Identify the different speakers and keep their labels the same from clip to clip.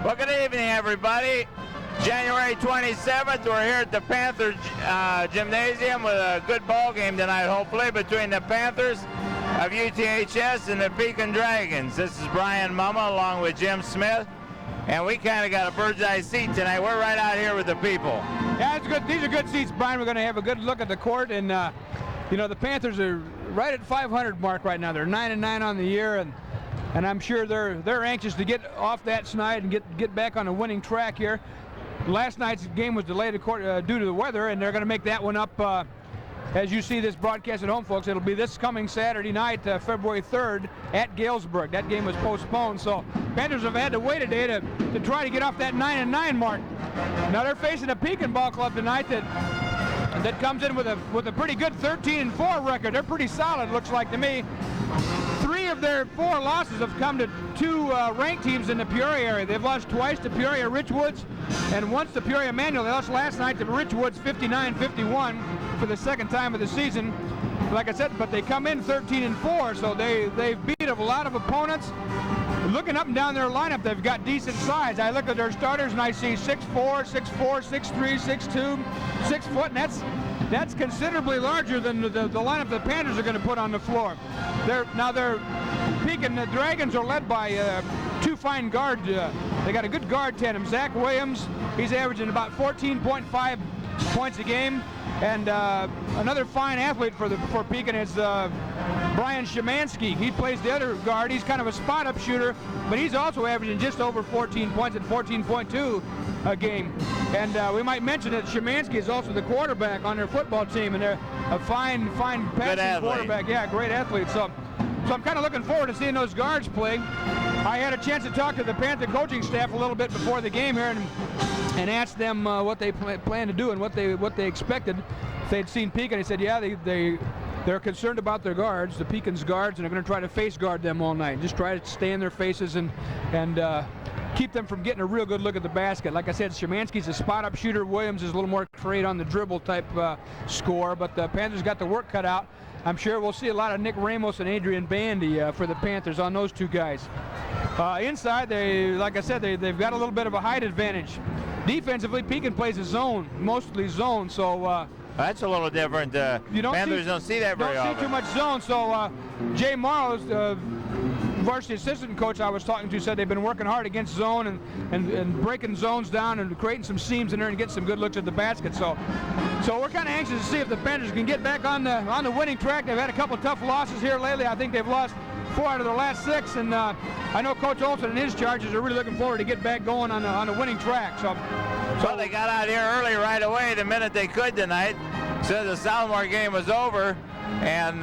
Speaker 1: Well, good evening, everybody. January 27th, we're here at the Panther Gymnasium with a good ball game tonight, hopefully, between the Panthers of U.T.H.S. and the Pekin Dragons. This is Brian Mumma along with Jim Smith, and we kind of got a bird's eye seat tonight. We're right out here with the people.
Speaker 2: Yeah, it's good. These are good seats, Brian. We're going to have a good look at the court, and you know, the Panthers are right at 500 mark right now. They're 9-9 on the year, and I'm sure they're anxious to get off that snide and get back on a winning track here. Last night's game was delayed due to the weather, and they're going to make that one up. As you see this broadcast at home, folks, it'll be this coming Saturday night, February 3rd, at Galesburg. That game was postponed, so Panthers have had to wait a day to try to get off that 9-9 mark. Now they're facing a Pekin ball club tonight that comes in with a pretty good 13-4 record. They're pretty solid, looks like to me. 3 of their 4 losses have come to 2 ranked teams in the Peoria area. They've lost twice to Peoria Richwoods and once to Peoria Manual. They lost last night to Richwoods 59-51 for the second time of the season. Like I said, but they come in 13-4, so they've beat a lot of opponents. Looking up and down their lineup, they've got decent size. I look at their starters and I see 6'4", 6'4", 6'3", 6'2", 6 foot, and that's considerably larger than the lineup the Panthers are going to put on the floor. Their Pekin, the Dragons are led by 2 fine guards. They got a good guard tandem. Zach Williams, he's averaging about 14.5 points a game, and another fine athlete for Pekin is Brian Szymanski. He plays the other guard. He's kind of a spot-up shooter, but he's also averaging just over 14 points at 14.2 a game. And we might mention that Szymanski is also the quarterback on their football team, and they're a fine passing quarterback. Yeah, great athlete. So I'm kind of looking forward to seeing those guards play. I had a chance to talk to the Panther coaching staff a little bit before the game here and asked them what they plan to do and what they expected if they'd seen Pekin. They said, yeah, they're concerned about their guards, the Pekin's guards, and they're going to try to face guard them all night. Just try to stay in their faces and keep them from getting a real good look at the basket. Like I said, Szymanski's a spot-up shooter. Williams is a little more create on the dribble type score, but the Panthers got the work cut out. I'm sure we'll see a lot of Nick Ramos and Adrian Bandy for the Panthers on those 2 guys. Inside, like I said, they've got a little bit of a height advantage. Defensively, Pekin plays a zone, mostly zone, so
Speaker 1: that's a little different. Panthers don't see that very often.
Speaker 2: Don't see too much zone, so Jay Morrow's varsity assistant coach I was talking to said they've been working hard against zone and breaking zones down and creating some seams in there and getting some good looks at the basket. So we're kind of anxious to see if the Panthers can get back on the winning track. They've had a couple tough losses here lately. I think they've lost 4 out of their last 6, and I know Coach Olson and his charges are really looking forward to get back going on the winning track. So
Speaker 1: they got out here early right away the minute they could tonight. Since the Salmore game was over, and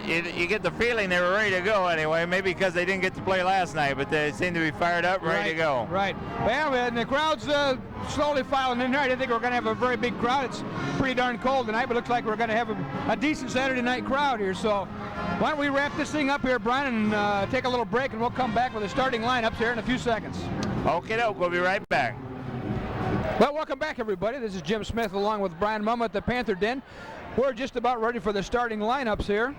Speaker 1: you get the feeling they were ready to go anyway, maybe because they didn't get to play last night, but they seem to be fired up, ready to go.
Speaker 2: Right. Well, and the crowd's slowly filing in here. I didn't think we were going to have a very big crowd. It's pretty darn cold tonight, but it looks like we're going to have a decent Saturday night crowd here. So why don't we wrap this thing up here, Brian, and take a little break, and we'll come back with the starting lineups here in a few seconds.
Speaker 1: Okay, we'll be right back.
Speaker 2: Well, welcome back, everybody. This is Jim Smith along with Brian Mumma at the Panther Den. We're just about ready for the starting lineups here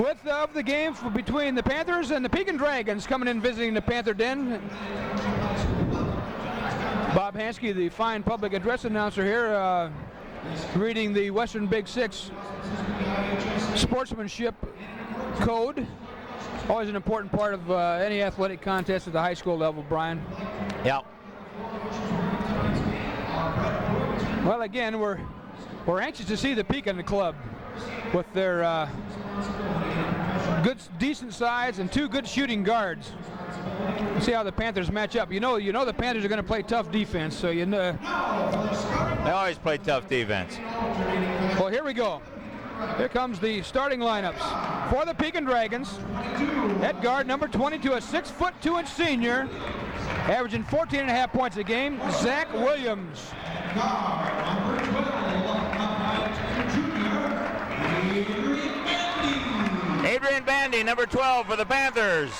Speaker 2: with the game between the Panthers and the Pekin Dragons coming in visiting the Panther Den. Bob Hansky, the fine public address announcer here, reading the Western Big Six sportsmanship code. Always an important part of any athletic contest at the high school level, Brian.
Speaker 1: Yep.
Speaker 2: Well, again, we're anxious to see the Pekin club with their good, decent size and 2 good shooting guards. We'll see how the Panthers match up. You know the Panthers are going to play tough defense, so you know.
Speaker 1: They always play tough defense.
Speaker 2: Well, here we go. Here comes the starting lineups for the Pekin Dragons. At guard, number 22, a 6'2" senior, averaging 14.5 points a game, Zach Williams.
Speaker 1: Adrian Bandy, number 12 for the Panthers.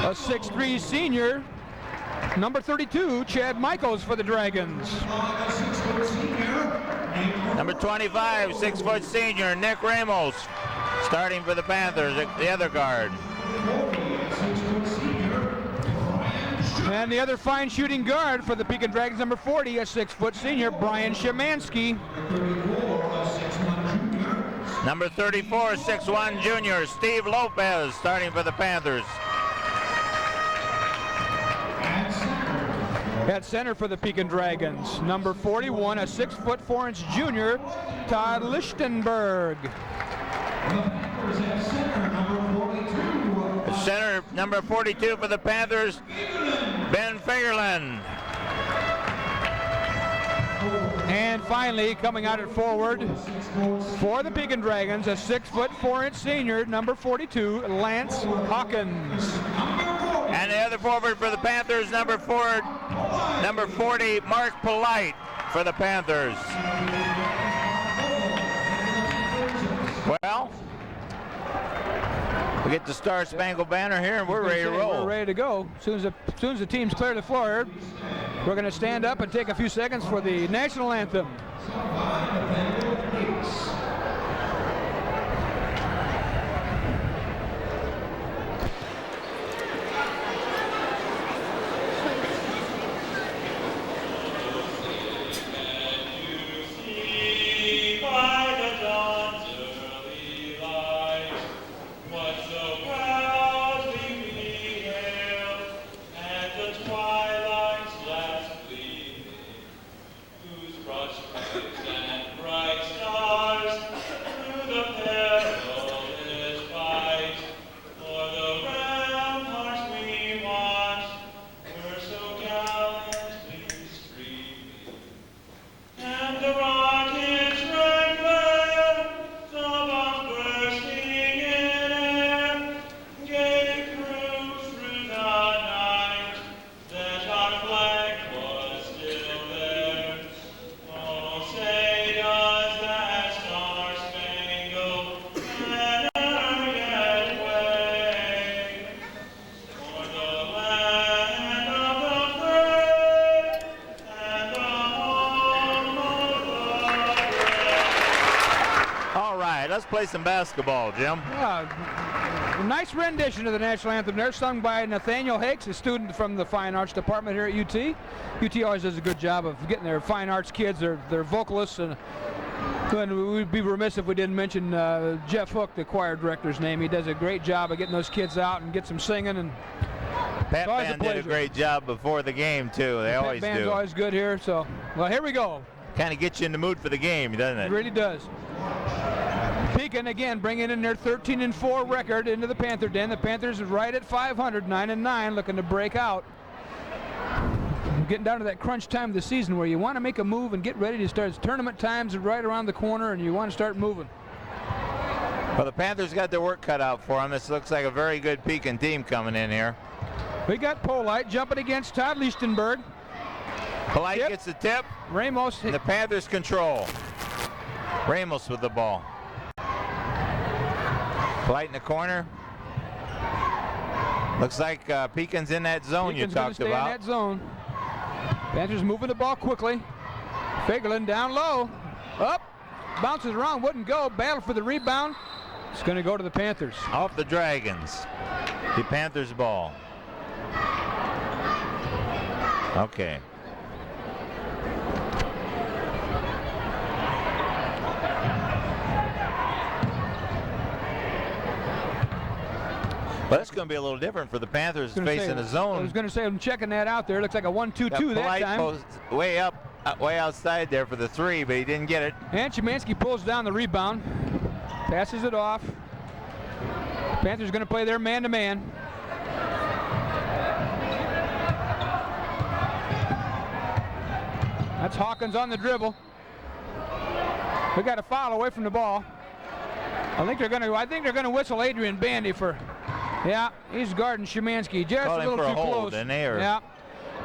Speaker 2: A 6'3" senior, number 32, Chad Michaels for the Dragons.
Speaker 1: Number 25, 6-foot senior, Nick Ramos, starting for the Panthers, the other guard.
Speaker 2: And the other fine shooting guard for the Pekin Dragons, number 40, a 6-foot senior, Brian Szymanski.
Speaker 1: Number 34, 6'1" junior, Steve Lopez, starting for the Panthers.
Speaker 2: At center for the Pekin Dragons, number 41, a 6'4" junior, Todd Lichtenberg.
Speaker 1: At center, number 42 for the Panthers, Ben Fagerland.
Speaker 2: And finally, coming out at forward for the Pekin Dragons, a 6'4" senior, number 42, Lance Hawkins.
Speaker 1: And the other forward for the Panthers, number 40, Mark Polite for the Panthers. Well, we get the Star Spangled Banner here, and we're ready to roll.
Speaker 2: We're ready to go. As soon as the teams clear the floor, we're going to stand up and take a few seconds for the national anthem.
Speaker 1: Let's play some basketball, Jim.
Speaker 2: Nice rendition of the national anthem there, sung by Nathaniel Hakes, a student from the Fine Arts Department here at UT. UT always does a good job of getting their fine arts kids, their vocalists, and we'd be remiss if we didn't mention Jeff Hook, the choir director's name. He does a great job of getting those kids out and get some singing. And
Speaker 1: Pat Band did a great job before the game, too. They always do.
Speaker 2: Pat Band's always good here, so, well, here we go.
Speaker 1: Kind of gets you in the mood for the game, doesn't it?
Speaker 2: It really does. Pekin again bringing in their 13-4 record into the Panther den. The Panthers are right at 500, 9-9, looking to break out. We're getting down to that crunch time of the season where you want to make a move and get ready to start. Tournament times are right around the corner, and you want to start moving.
Speaker 1: Well, the Panthers got their work cut out for them. This looks like a very good Pekin team coming in here.
Speaker 2: We got Polite jumping against Todd Lichtenberg.
Speaker 1: Polite gets the tip.
Speaker 2: Ramos.
Speaker 1: And the Panthers control. Ramos with the ball. Polite in the corner. Looks like Pekin's in that zone
Speaker 2: Pekin's
Speaker 1: you talked
Speaker 2: stay
Speaker 1: about.
Speaker 2: In that zone. Panthers moving the ball quickly. Fagerland down low. Up. Bounces around. Wouldn't go. Battle for the rebound. It's going to go to the Panthers.
Speaker 1: Off the Dragons. The Panthers ball. Okay. Well, that's going to be a little different for the Panthers facing a zone.
Speaker 2: I was going to say, I'm checking that out there. Looks like a 1-2-2 that time.
Speaker 1: Way up, way outside there for the three, but he didn't get it.
Speaker 2: And Szymanski pulls down the rebound. Passes it off. Panthers going to play their man-to-man. That's Hawkins on the dribble. We got a foul away from the ball. I think they're going to whistle Adrian Bandy for. Yeah, he's guarding Szymanski just a little too close. Yeah.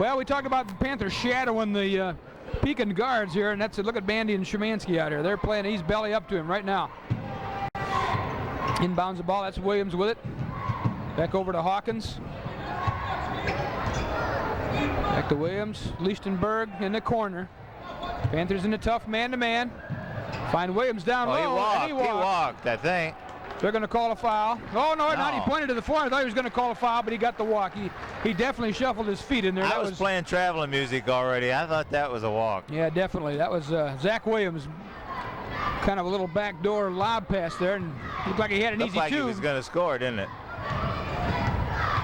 Speaker 2: Well, we talked about the Panthers shadowing the Pekin guards here, and that's a look at Bandy and Szymanski out here. They're playing. He's belly up to him right now. Inbounds the ball. That's Williams with it. Back over to Hawkins. Back to Williams. Lichtenberg in the corner. Panthers in a tough man-to-man. Find Williams down low.
Speaker 1: He walked, I think.
Speaker 2: They're going to call a foul. Oh, no, not. He pointed to the floor. I thought he was going to call a foul, but he got the walk. He definitely shuffled his feet in there.
Speaker 1: I was playing traveling music already. I thought that was a walk.
Speaker 2: Yeah, definitely. That was Zach Williams. Kind of a little backdoor lob pass there, and looked like he had an easy
Speaker 1: like
Speaker 2: two.
Speaker 1: He was going to score, didn't it?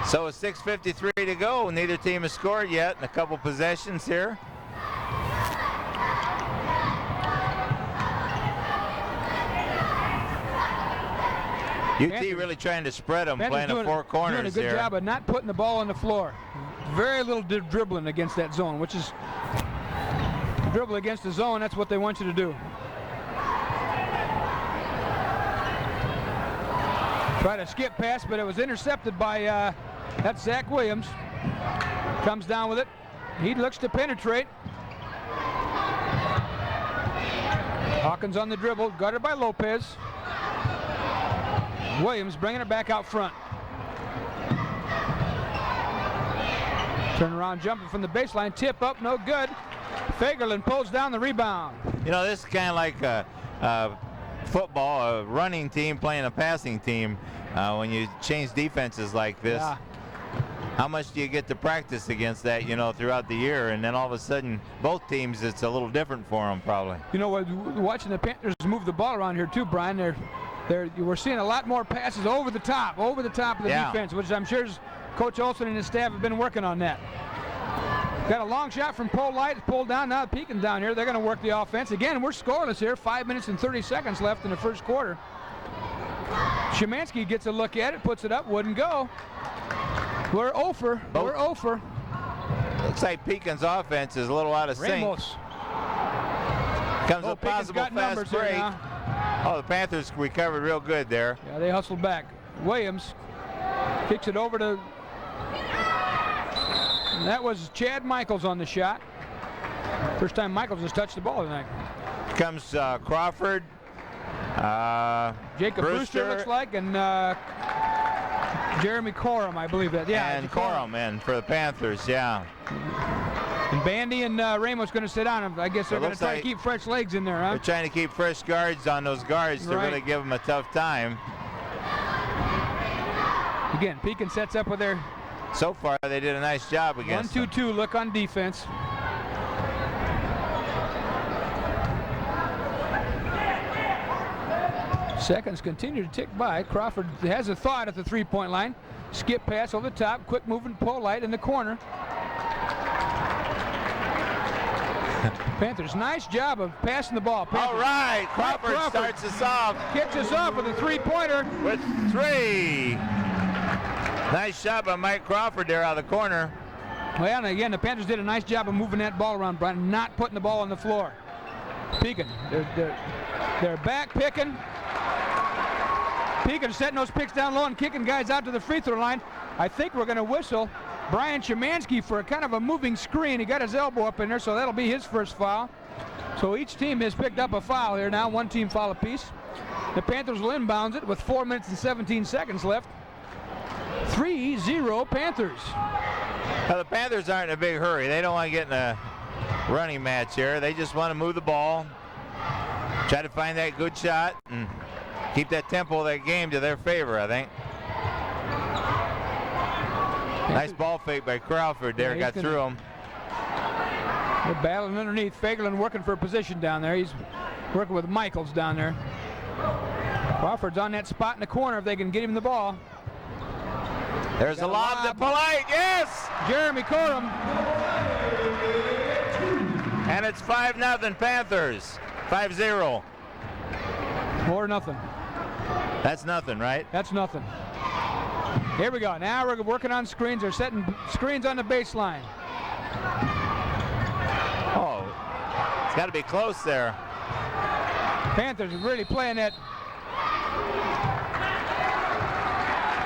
Speaker 1: So it's 6:53 to go. Neither team has scored yet in a couple possessions here. UT really trying to spread them, playing the four corners
Speaker 2: doing a good job of not putting the ball on the floor. Very little dribbling against that zone, which is dribble against the zone. That's what they want you to do. Try to skip pass, but it was intercepted by that's Zach Williams. Comes down with it. He looks to penetrate. Hawkins on the dribble, guarded by Lopez. Williams bringing it back out front. Turn around, jumping from the baseline, tip up, no good. Fagerlund pulls down the rebound.
Speaker 1: You know, this is kind of like football, a running team playing a passing team. When you change defenses like this, how much do you get to practice against that, you know, throughout the year? And then all of a sudden, both teams, it's a little different for them probably.
Speaker 2: You know, watching the Panthers move the ball around here too, Brian, we're seeing a lot more passes over the top of the defense, which I'm sure Coach Olson and his staff have been working on that. Got a long shot from Pole Light, pulled down, now Pekin down here. They're going to work the offense. Again, we're scoreless here, 5 minutes and 30 seconds left in the first quarter. Szymanski gets a look at it, puts it up, wouldn't go. We're over. We're over.
Speaker 1: Looks like Pekin's offense is a little out of sync. Comes a possible fast break. Oh, the Panthers recovered real good there.
Speaker 2: Yeah, they hustled back. Williams kicks it over to... And that was Chad Michaels on the shot. First time Michaels has touched the ball tonight.
Speaker 1: Comes Crawford.
Speaker 2: Jacob Brewster looks like, and Jeremy Corum, I believe that. Yeah,
Speaker 1: and Corum in for the Panthers, yeah.
Speaker 2: And Bandy and Ramos going to sit down. I guess they're going to try to keep fresh legs in there, huh?
Speaker 1: They're trying to keep fresh guards on those guards to really give them a tough time.
Speaker 2: Again, Pekin sets up with their...
Speaker 1: So far, they did a nice job against
Speaker 2: 1-2-2 look on defense. Seconds continue to tick by. Crawford has a thought at the three-point line. Skip pass over the top. Quick moving Pole Light in the corner. Panthers, nice job of passing the ball. Panthers.
Speaker 1: All right, Crawford starts us off.
Speaker 2: Kicks us off with a three-pointer.
Speaker 1: With three. Nice shot by Mike Crawford there out of the corner.
Speaker 2: Well, and again, the Panthers did a nice job of moving that ball around, Brian, not putting the ball on the floor. Pekin, they're back picking. Pekin setting those picks down low and kicking guys out to the free throw line. I think we're going to whistle Brian Szymanski for a kind of a moving screen. He got his elbow up in there, so that'll be his first foul. So each team has picked up a foul here now, one team foul apiece. The Panthers will inbound it with 4 minutes and 17 seconds left. 3-0 Panthers.
Speaker 1: Well, the Panthers aren't in a big hurry. They don't want to get in a running match here. They just want to move the ball, try to find that good shot, and keep that tempo of that game to their favor, I think. Nice ball fake by Crawford there, got through him.
Speaker 2: They're battling underneath. Fagerlund working for a position down there. He's working with Michaels down there. Crawford's on that spot in the corner if they can get him the ball.
Speaker 1: There's a lob to Polite, yes!
Speaker 2: Jeremy Corum.
Speaker 1: And it's 5-0 Panthers, 5-0.
Speaker 2: Or nothing.
Speaker 1: That's nothing, right?
Speaker 2: That's nothing. Here we go. Now we're working on screens. They're setting screens on the baseline.
Speaker 1: Oh, it's got to be close there.
Speaker 2: Panthers are really playing that.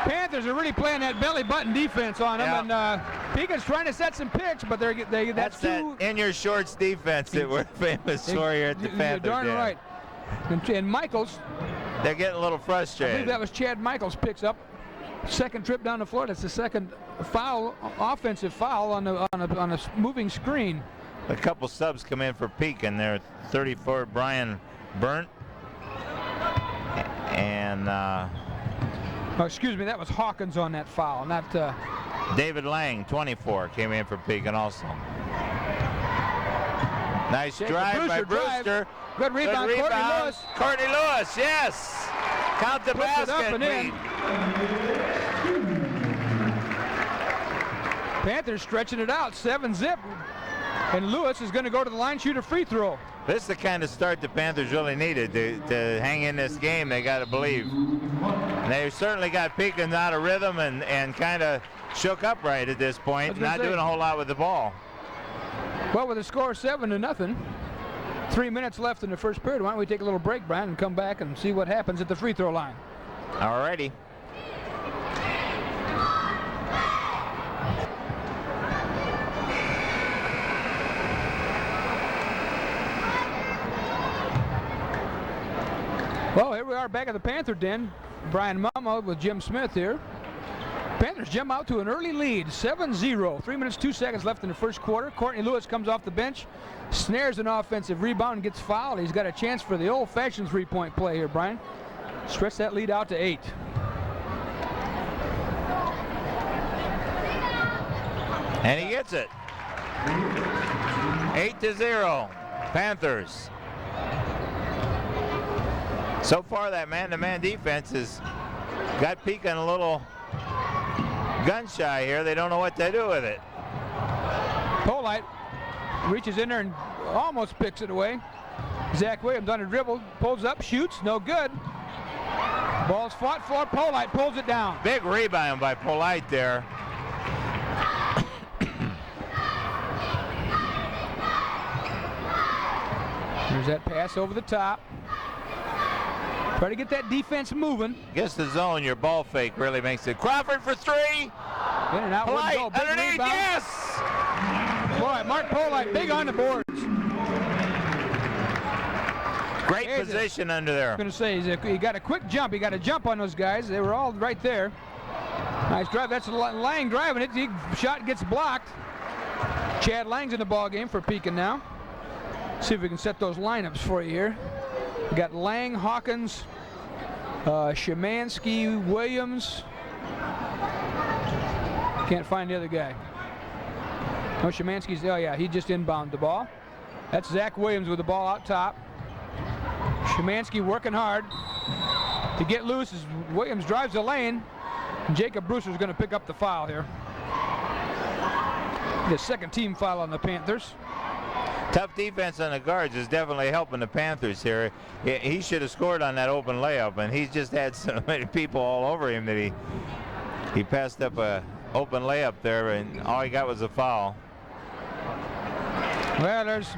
Speaker 2: Panthers are really playing that belly button defense on them, and Pekin's trying to set some picks, but that's too.
Speaker 1: That in your shorts defense that we're famous for here at the Panthers.
Speaker 2: You're darn right. And Michaels.
Speaker 1: They're getting a little frustrated.
Speaker 2: I think that was Chad Michaels picks up. Second trip down the floor. That's the second foul, offensive foul on a moving screen.
Speaker 1: a couple subs come in for Pekin there. 34, Brian Burnt. And
Speaker 2: oh, excuse me, that was Hawkins on that foul, not
Speaker 1: David Lang, 24, came in for Pekin also. Nice drive by Brewster.
Speaker 2: Good rebound, Courtney Lewis.
Speaker 1: Courtney Lewis, yes. Count the basket.
Speaker 2: Up and in. Panthers stretching it out, 7-zip. And Lewis is going to go to the line, shoot a free throw.
Speaker 1: This is the kind of start the Panthers really needed to hang in this game. They got to believe. And they certainly got Pekin out of rhythm and kind of shook up right at this point. Not doing a whole lot with the ball.
Speaker 2: Well, with a score 7-0, 3 minutes left in the first period. Why don't we take a little break, Brian, and come back and see what happens at the free throw line.
Speaker 1: All righty.
Speaker 2: Well, here we are back at the Panther den. Brian Mumma with Jim Smith here. Panthers jump out to an early lead, 7-0. 3 minutes, 2 seconds left in the first quarter. Courtney Lewis comes off the bench, snares an offensive rebound and gets fouled. He's got a chance for the old-fashioned three-point play here, Brian. Stretch that lead out to 8.
Speaker 1: And he gets it. 8-0, Panthers. So far, that man-to-man defense has got Pekin a little gun-shy here. They don't know what to do with it.
Speaker 2: Polite reaches in there and almost picks it away. Zach Williams on a dribble, pulls up, shoots, no good. Ball's fought for. Polite pulls it down.
Speaker 1: Big rebound by Polite there.
Speaker 2: There's that pass over the top. Try to get that defense moving.
Speaker 1: Against the zone, your ball fake really makes it. Crawford for three.
Speaker 2: In and out.
Speaker 1: Polite
Speaker 2: Go. Big
Speaker 1: underneath,
Speaker 2: rebound.
Speaker 1: yes!
Speaker 2: Boy, Mark Polite, big on the boards.
Speaker 1: Great position under there.
Speaker 2: I was going to say, he got a quick jump. He got a jump on those guys. They were all right there. Nice drive. That's Lang driving it. Shot gets blocked. Chad Lang's in the ball game for Pekin now. See if we can set those lineups for you here. We got Lang, Hawkins, Szymanski, Williams. Can't find the other guy. No, Szymanski's, oh yeah, he just inbounded the ball. That's Zach Williams with the ball out top. Szymanski working hard to get loose as Williams drives the lane. And Jacob Brewster's going to pick up the foul here. The second team foul on the Panthers.
Speaker 1: Tough defense on the guards is definitely helping the Panthers here. He should have scored on that open layup, and he's just had so many people all over him that he passed up a open layup there, and all he got was a foul.
Speaker 2: Well, there's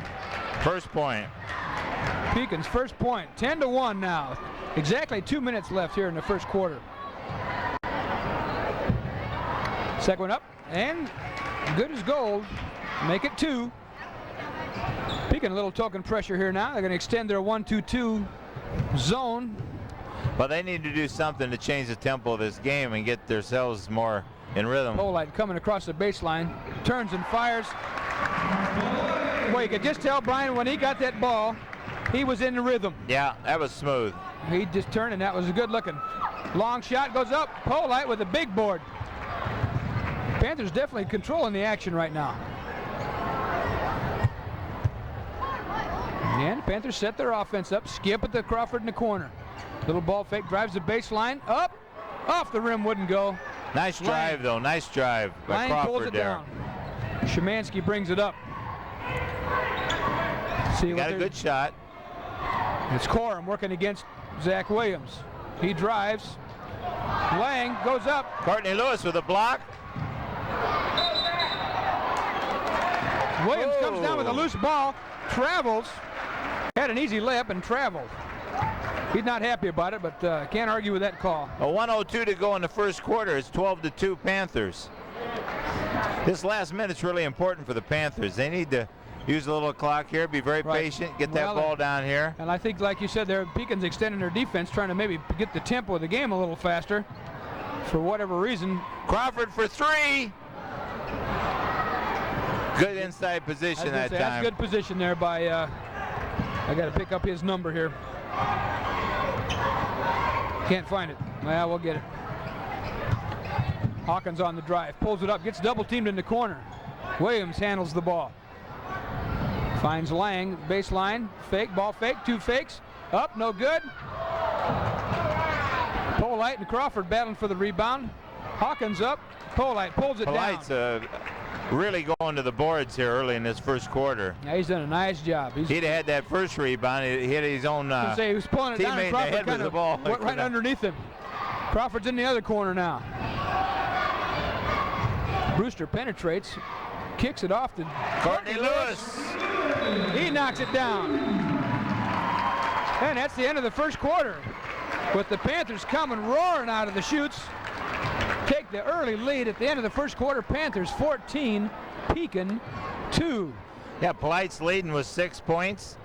Speaker 1: first point.
Speaker 2: Pekin's first point, 10-1 now. Exactly 2 minutes left here in the first quarter. Second one up, and good as gold. Make it 2. Pekin a little token pressure here now. They're going to extend their 1-2-2 zone.
Speaker 1: Well, they need to do something to change the tempo of this game and get themselves more in rhythm.
Speaker 2: Polite coming across the baseline, turns and fires. Boy, you could just tell Brian when he got that ball, he was in the rhythm.
Speaker 1: Yeah, that was smooth.
Speaker 2: He just turned, and that was a good looking. Long shot goes up. Polite with a big board. Panthers definitely controlling the action right now. And Panthers set their offense up. Skip at the Crawford in the corner. Little ball fake, drives the baseline. Up, off the rim, wouldn't go.
Speaker 1: Nice drive, though. Nice drive by Crawford
Speaker 2: pulls it
Speaker 1: there.
Speaker 2: Down. Szymanski brings it up. See,
Speaker 1: got a good shot.
Speaker 2: It's Corum working against Zach Williams. He drives. Lang goes up.
Speaker 1: Courtney Lewis with a block.
Speaker 2: Williams comes down with a loose ball, travels, had an easy layup and traveled. He's not happy about it, but can't argue with that call.
Speaker 1: A 1:02 to go in the first quarter. It's 12-2 Panthers. This last minute's really important for the Panthers. They need to use a little clock here, be very patient, get that ball down here.
Speaker 2: And I think, like you said, Pekin's extending their defense, trying to maybe get the tempo of the game a little faster. For whatever reason.
Speaker 1: Crawford for three. Good inside position that time.
Speaker 2: That's good position there by, I got to pick up his number here. Can't find it. Well, we'll get it. Hawkins on the drive, pulls it up, gets double teamed in the corner. Williams handles the ball. Finds Lang, baseline, fake, ball fake, 2 fakes. Up, no good. Polite and Crawford battling for the rebound. Hawkins up, Polite pulls it down.
Speaker 1: Polite's really going to the boards here early in this first quarter.
Speaker 2: Yeah, he's done a nice job.
Speaker 1: He'd had that first rebound. He hit his own
Speaker 2: he was pulling it down, and Crawford kind of
Speaker 1: ball
Speaker 2: went right underneath him. Crawford's in the other corner now. Brewster penetrates, kicks it off to
Speaker 1: Courtney Lewis.
Speaker 2: He knocks it down. And that's the end of the first quarter, with the Panthers coming roaring out of the chutes. Take the early lead at the end of the first quarter. Panthers 14, Pekin 2.
Speaker 1: Yeah, Polite's leading with 6 points,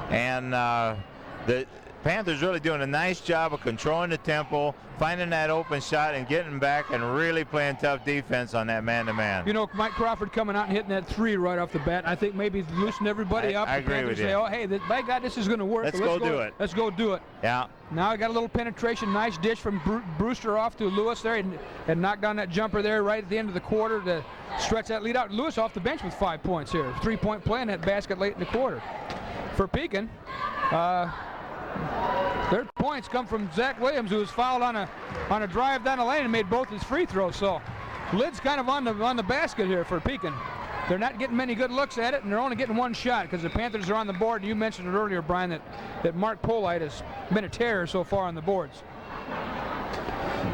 Speaker 1: and the Panthers really doing a nice job of controlling the tempo, finding that open shot and getting back and really playing tough defense on that man-to-man.
Speaker 2: You know, Mike Crawford coming out and hitting that 3 right off the bat, I think maybe loosened everybody up.
Speaker 1: I agree with you.
Speaker 2: Say, oh, hey, by God, this is going to work.
Speaker 1: Let's go do it.
Speaker 2: Let's go do it.
Speaker 1: Yeah.
Speaker 2: Now I got a little penetration, nice dish from Brewster off to Lewis there, and knocked down that jumper there right at the end of the quarter to stretch that lead out. Lewis off the bench with 5 points here. 3-point play in that basket late in the quarter. For Pekin, their points come from Zach Williams, who was fouled on a drive down the lane and made both his free throws. So lid's kind of on the basket here for Pekin. They're not getting many good looks at it, and they're only getting 1 shot because the Panthers are on the board. And you mentioned it earlier, Brian, that Mark Polite has been a terror so far on the boards.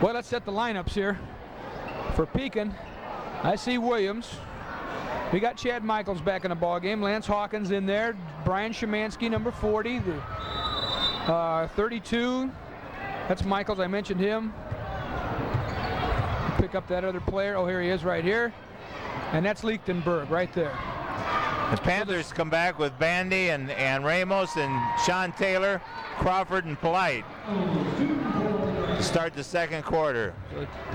Speaker 2: Well, let's set the lineups here. For Pekin, I see Williams. We got Chad Michaels back in the ball game. Lance Hawkins in there. Brian Szymanski, number 40. 32. That's Michaels. I mentioned him. Pick up that other player. Oh, here he is right here. And that's Lichtenberg right there.
Speaker 1: The Panthers come back with Bandy and Ramos and Sean Taylor, Crawford and Polite to start the second quarter.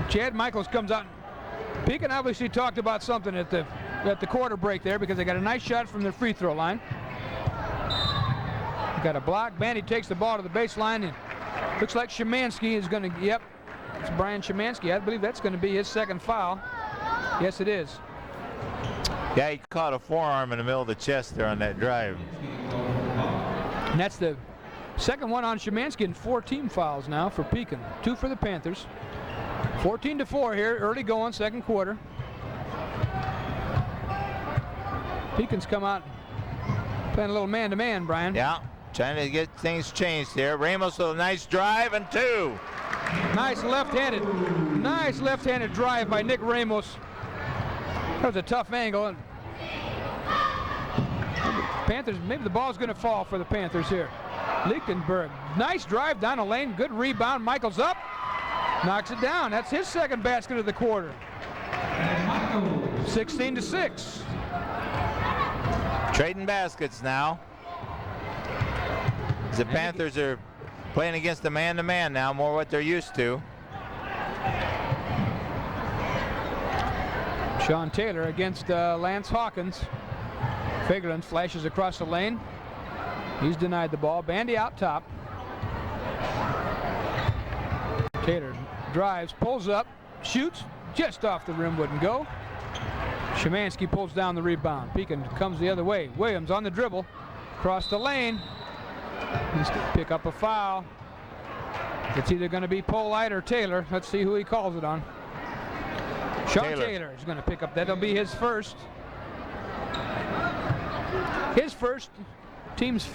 Speaker 2: Chad Michaels comes out. Pekin obviously talked about something at the quarter break there, because they got a nice shot from the free throw line. Got a block. Bandy takes the ball to the baseline, and looks like Szymanski is going to, yep, it's Brian Szymanski. I believe that's going to be his second foul. Yes, it is.
Speaker 1: Yeah, he caught a forearm in the middle of the chest there on that drive.
Speaker 2: And that's the second one on Szymanski, and 4 team fouls now for Pekin. 2 for the Panthers. 14-4 here, early going, second quarter. Pekin's come out playing a little man-to-man, Brian.
Speaker 1: Yeah, trying to get things changed here. Ramos with a nice drive and 2.
Speaker 2: Nice left-handed drive by Nick Ramos. That was a tough angle. And Panthers, maybe the ball's going to fall for the Panthers here. Lichtenberg, nice drive down the lane, good rebound. Michaels up, knocks it down. That's his second basket of the quarter. 16-6.
Speaker 1: Trading baskets now. The Panthers are playing against the man-to-man now, more what they're used to.
Speaker 2: Sean Taylor against Lance Hawkins. Fagerlund flashes across the lane. He's denied the ball. Bandy out top. Taylor drives, pulls up, shoots, just off the rim, wouldn't go. Szymanski pulls down the rebound. Pekin comes the other way. Williams on the dribble, across the lane. He's going to pick up a foul. It's either going to be Polite or Taylor. Let's see who he calls it on. Sean Taylor is going to pick up. That'll be his first. His first, team's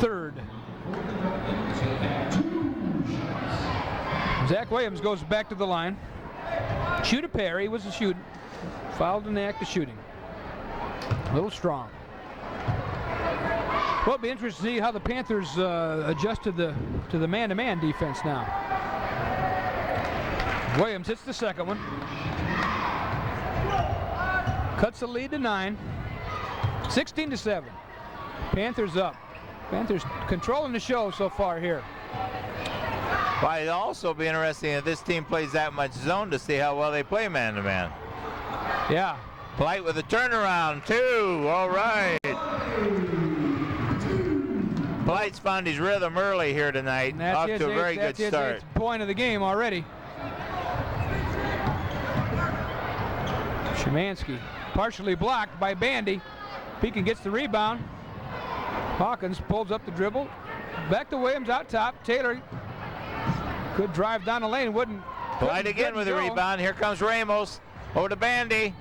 Speaker 2: third. Zach Williams goes back to the line. Shoot a pair. He was a shooting. Fouled in the act of shooting. A little strong. Well, it'll be interesting to see how the Panthers adjust to the man-to-man defense now. Williams hits the second one. Cuts the lead to 9. 16-7. Panthers up. Panthers controlling the show so far here.
Speaker 1: Well, it'll also be interesting if this team plays that much zone to see how well they play man-to-man.
Speaker 2: Yeah.
Speaker 1: Polite with a turnaround, 2. All right. Polite's found his rhythm early here tonight. Off to a very good start.
Speaker 2: That's the point of the game already. Szymanski partially blocked by Bandy. Pekin gets the rebound. Hawkins pulls up the dribble. Back to Williams out top. Taylor, good drive down the lane.
Speaker 1: Polite again with the rebound. Here comes Ramos. Over to Bandy.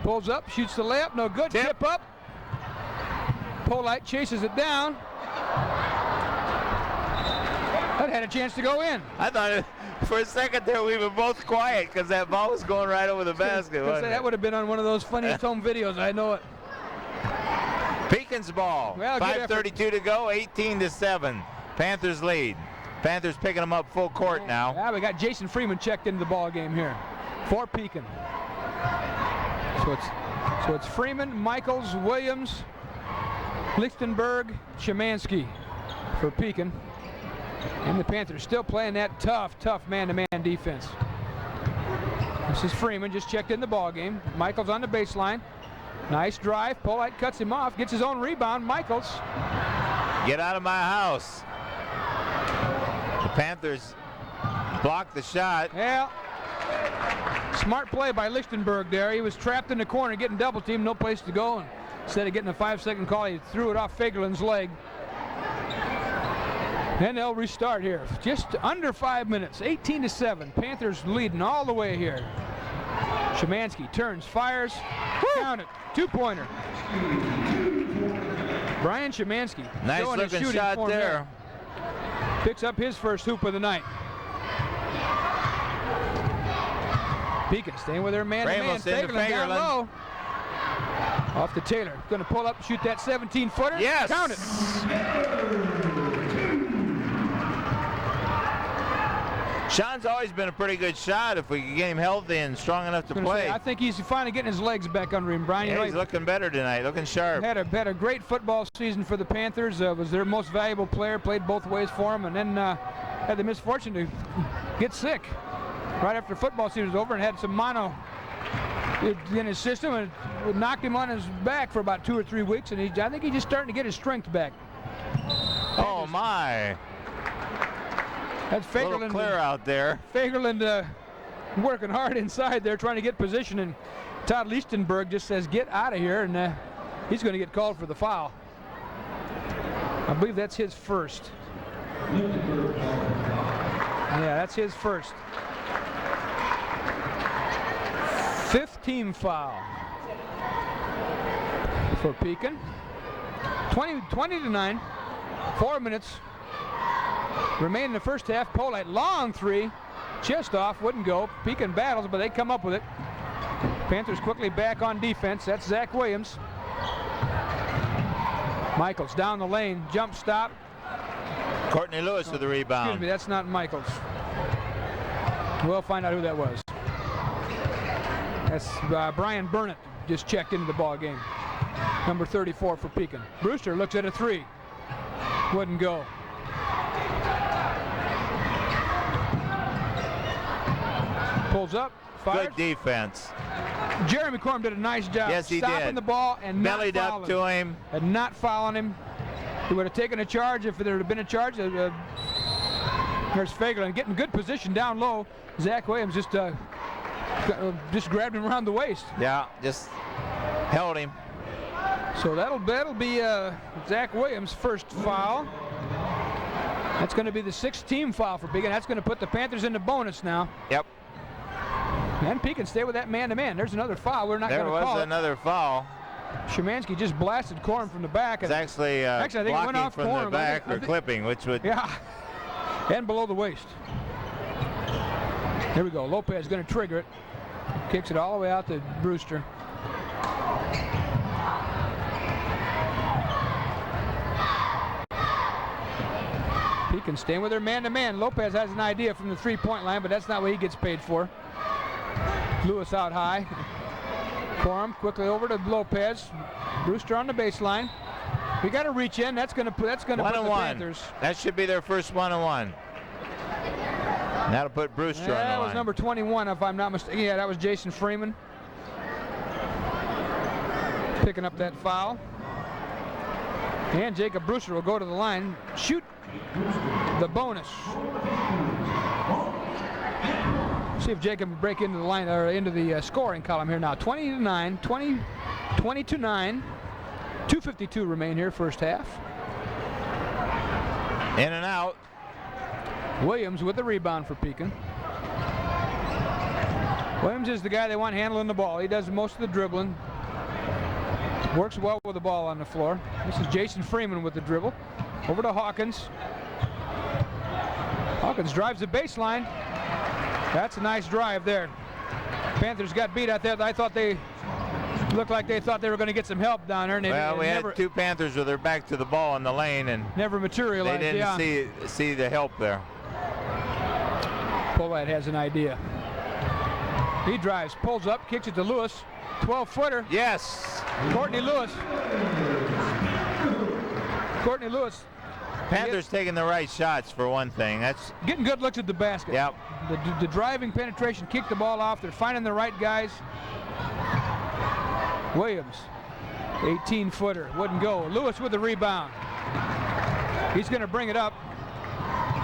Speaker 2: Pulls up, shoots the layup. No good. Tip up. Polite chases it down. That had a chance to go in.
Speaker 1: I thought for a second there we were both quiet because that ball was going right over the basket.
Speaker 2: That would have been on one of those funniest home videos. I know it.
Speaker 1: Pekin's ball.
Speaker 2: Well,
Speaker 1: 5:32 to go. 18-7. Panthers lead. Panthers picking them up full court now.
Speaker 2: Yeah, we got Jason Freeman checked into the ball game here for Pekin. So it's Freeman, Michaels, Williams, Lichtenberg, Szymanski for Pekin. And the Panthers still playing that tough man-to-man defense. This is Freeman, just checked in the ball game. Michaels on the baseline. Nice drive. Polite cuts him off, gets his own rebound. Michaels.
Speaker 1: Get out of my house. The Panthers blocked the shot.
Speaker 2: Yeah. Smart play by Lichtenberg there. He was trapped in the corner, getting double teamed, no place to go. And instead of getting a 5-second call, he threw it off Fagerlund's leg. Then they'll restart here. Just under 5 minutes. 18-7. Panthers leading all the way here. Szymanski turns, fires. Count it. 2-pointer. Brian Szymanski.
Speaker 1: Nice looking shot there.
Speaker 2: Picks up his first hoop of the night. Pekin staying with their man-to-man. Fagerlund down low. Off to Taylor. Going to pull up and shoot that 17-footer.
Speaker 1: Yes.
Speaker 2: Count it.
Speaker 1: Sean's always been a pretty good shot if we can get him healthy and strong enough to play.
Speaker 2: I think he's finally getting his legs back under him, Brian.
Speaker 1: Yeah, he's looking better tonight, looking sharp.
Speaker 2: Had a great football season for the Panthers. Was their most valuable player, played both ways for him, and then had the misfortune to get sick right after football season was over and had some mono in his system, and it knocked him on his back for about 2 or 3 weeks, and I think he's just starting to get his strength back.
Speaker 1: Oh, my.
Speaker 2: That's Fagerlund.
Speaker 1: A little clear out there.
Speaker 2: Fagerlund working hard inside there, trying to get position, and Todd Lichtenberg just says, get out of here, and he's going to get called for the foul. I believe that's his first. Yeah, that's his first. 5th team foul for Pekin. 20-9. 4 minutes remain in the first half. Polite, long 3. Chest off, wouldn't go. Pekin battles, but they come up with it. Panthers quickly back on defense. That's Zach Williams. Michaels down the lane. Jump stop.
Speaker 1: Courtney Lewis with the rebound.
Speaker 2: Excuse me, that's not Michaels. We'll find out who that was. That's Brian Burnett, just checked into the ball game. Number 34 for Pekin. Brewster looks at a 3. Wouldn't go. Pulls up, fires.
Speaker 1: Good defense.
Speaker 2: Jeremy Corm did a nice job.
Speaker 1: Yes, he
Speaker 2: stopping
Speaker 1: did.
Speaker 2: The ball and
Speaker 1: bellied
Speaker 2: not fouling
Speaker 1: up to him.
Speaker 2: And not fouling him. He would have taken a charge if there had been a charge. There's Fagerlund getting good position down low. Zach Williams just grabbed him around the waist.
Speaker 1: Yeah, just held him.
Speaker 2: So that'll be Zach Williams' first foul. That's going to be the 6th team foul for Pekin. That's going to put the Panthers into bonus now.
Speaker 1: Yep.
Speaker 2: And Pekin stay with that man-to-man. There's another foul. We're not going to call it.
Speaker 1: There was another foul.
Speaker 2: Szymanski just blasted Corm from the back.
Speaker 1: It's actually
Speaker 2: I think it went off
Speaker 1: from
Speaker 2: Corm.
Speaker 1: the back or clipping, which would...
Speaker 2: Yeah, and below the waist. Here we go. Lopez going to trigger it. Kicks it all the way out to Brewster. Pekin staying with their man-to-man. Lopez has an idea from the 3-point line, but that's not what he gets paid for. Lewis out high. Corum quickly over to Lopez. Brewster on the baseline. We got to reach in. That's going to put the Panthers.
Speaker 1: That should be their first 1-on-1. That'll put Brewster on the line.
Speaker 2: That was number 21, if I'm not mistaken. Yeah, that was Jason Freeman. picking up that foul. And Jacob Brewster will go to the line, shoot the bonus. See if Jacob can break into the line or into the scoring column here now. 20-9, 22-9. 2:52 remain here, first half.
Speaker 1: In and out.
Speaker 2: Williams with the rebound for Pekin. Williams is the guy they want handling the ball. He does most of the dribbling. Works well with the ball on the floor. This is Jason Freeman with the dribble. Over to Hawkins. Hawkins drives the baseline. That's a nice drive there. Panthers got beat out there. I thought they looked like they thought they were going to get some help down there. And
Speaker 1: well, we had two Panthers with their back to the ball in the lane, and
Speaker 2: never materialized.
Speaker 1: They didn't see the help there.
Speaker 2: Polite has an idea. He drives, pulls up, kicks it to Lewis. 12-footer.
Speaker 1: Yes.
Speaker 2: Courtney Lewis. Courtney Lewis.
Speaker 1: Panthers taking the right shots for one thing. That's
Speaker 2: getting good looks at the basket.
Speaker 1: Yep.
Speaker 2: The driving penetration, kick the ball off. They're finding the right guys. Williams, 18-footer, wouldn't go. Lewis with the rebound. He's going to bring it up.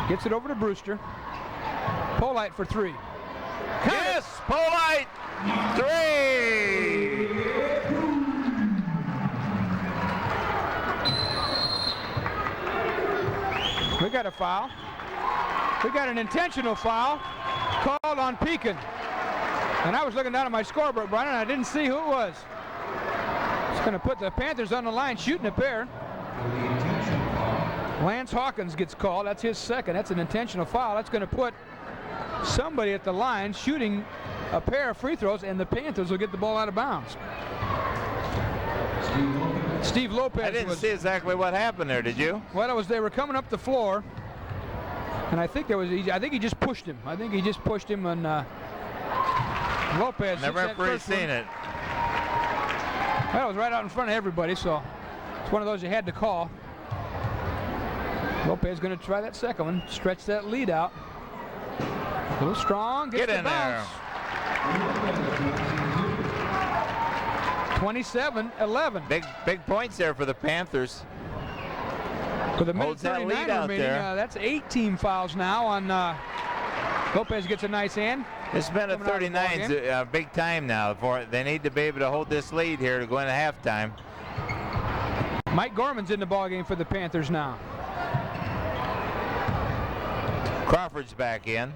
Speaker 2: Gets it over to Brewster. Polite for three.
Speaker 1: Yes, Polite, three.
Speaker 2: We got a foul. We got an intentional foul called on Pekin. And I was looking down at my scoreboard, Brian, and I didn't see who it was. It's going to put the Panthers on the line, shooting a pair. Lance Hawkins gets called. That's his second. That's an intentional foul. That's going to put somebody at the line shooting a pair of free throws, and the Panthers will get the ball out of bounds. Steve Lopez.
Speaker 1: I didn't see exactly what happened there. Did you?
Speaker 2: Well, they were coming up the floor, and I think I think he just pushed him. I think he just pushed him, and Lopez.
Speaker 1: Never seen it.
Speaker 2: Well, it was right out in front of everybody, so it's one of those you had to call. Lopez going to try that second one, stretch that lead out. A little strong, gets
Speaker 1: Get in there.
Speaker 2: 27-11.
Speaker 1: Big points there for the Panthers.
Speaker 2: With a minute 39 remaining, that's 8 team fouls now on Lopez gets a nice hand.
Speaker 1: This minute 39 is big time now. They need to be able to hold this lead here to go into halftime.
Speaker 2: Mike Gorman's in the ballgame for the Panthers now.
Speaker 1: Crawford's back in.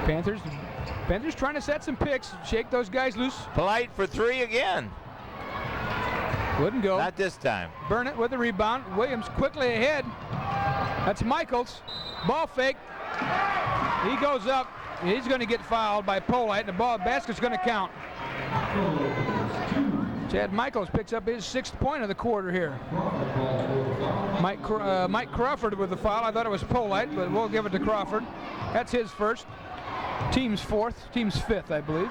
Speaker 2: Panthers trying to set some picks, shake those guys loose.
Speaker 1: Polite for three again.
Speaker 2: Wouldn't go.
Speaker 1: Not this time.
Speaker 2: Burnett with the rebound. Williams quickly ahead. That's Michaels. Ball fake. He goes up. He's going to get fouled by Polite, and the basket's going to count. Chad Michaels picks up his 6th point of the quarter here. Mike Crawford with the foul. I thought it was Polite, but we'll give it to Crawford. That's his first. Team's 4th. Team's 5th, I believe.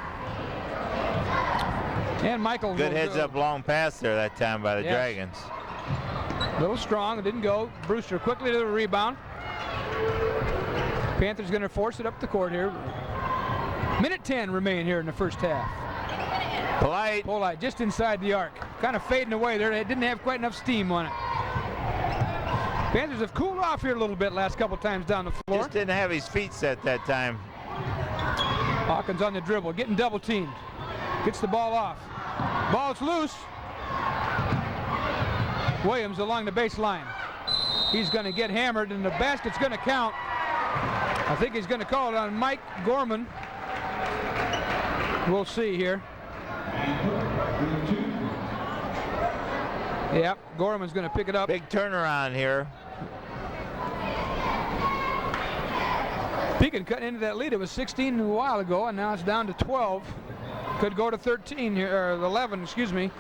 Speaker 2: And Michael.
Speaker 1: Good heads-up long pass there that time by the Dragons.
Speaker 2: A little strong. It didn't go. Brewster quickly to the rebound. Panthers going to force it up the court here. Minute 10 remain here in the first half. Polite just inside the arc. Kind of fading away there. It didn't have quite enough steam on it. Panthers have cooled off here a little bit last couple times down the floor.
Speaker 1: Just didn't have his feet set that time.
Speaker 2: Hawkins on the dribble, getting double teamed. Gets the ball off. Ball's loose. Williams along the baseline. He's going to get hammered, and the basket's going to count. I think he's going to call it on Mike Gorman. We'll see here. Yep, Gorman's going to pick it up.
Speaker 1: Big turnaround here.
Speaker 2: Pekin cutting into that lead. It was 16 a while ago, and now it's down to 12. Could go to 13 here, or 11, excuse me.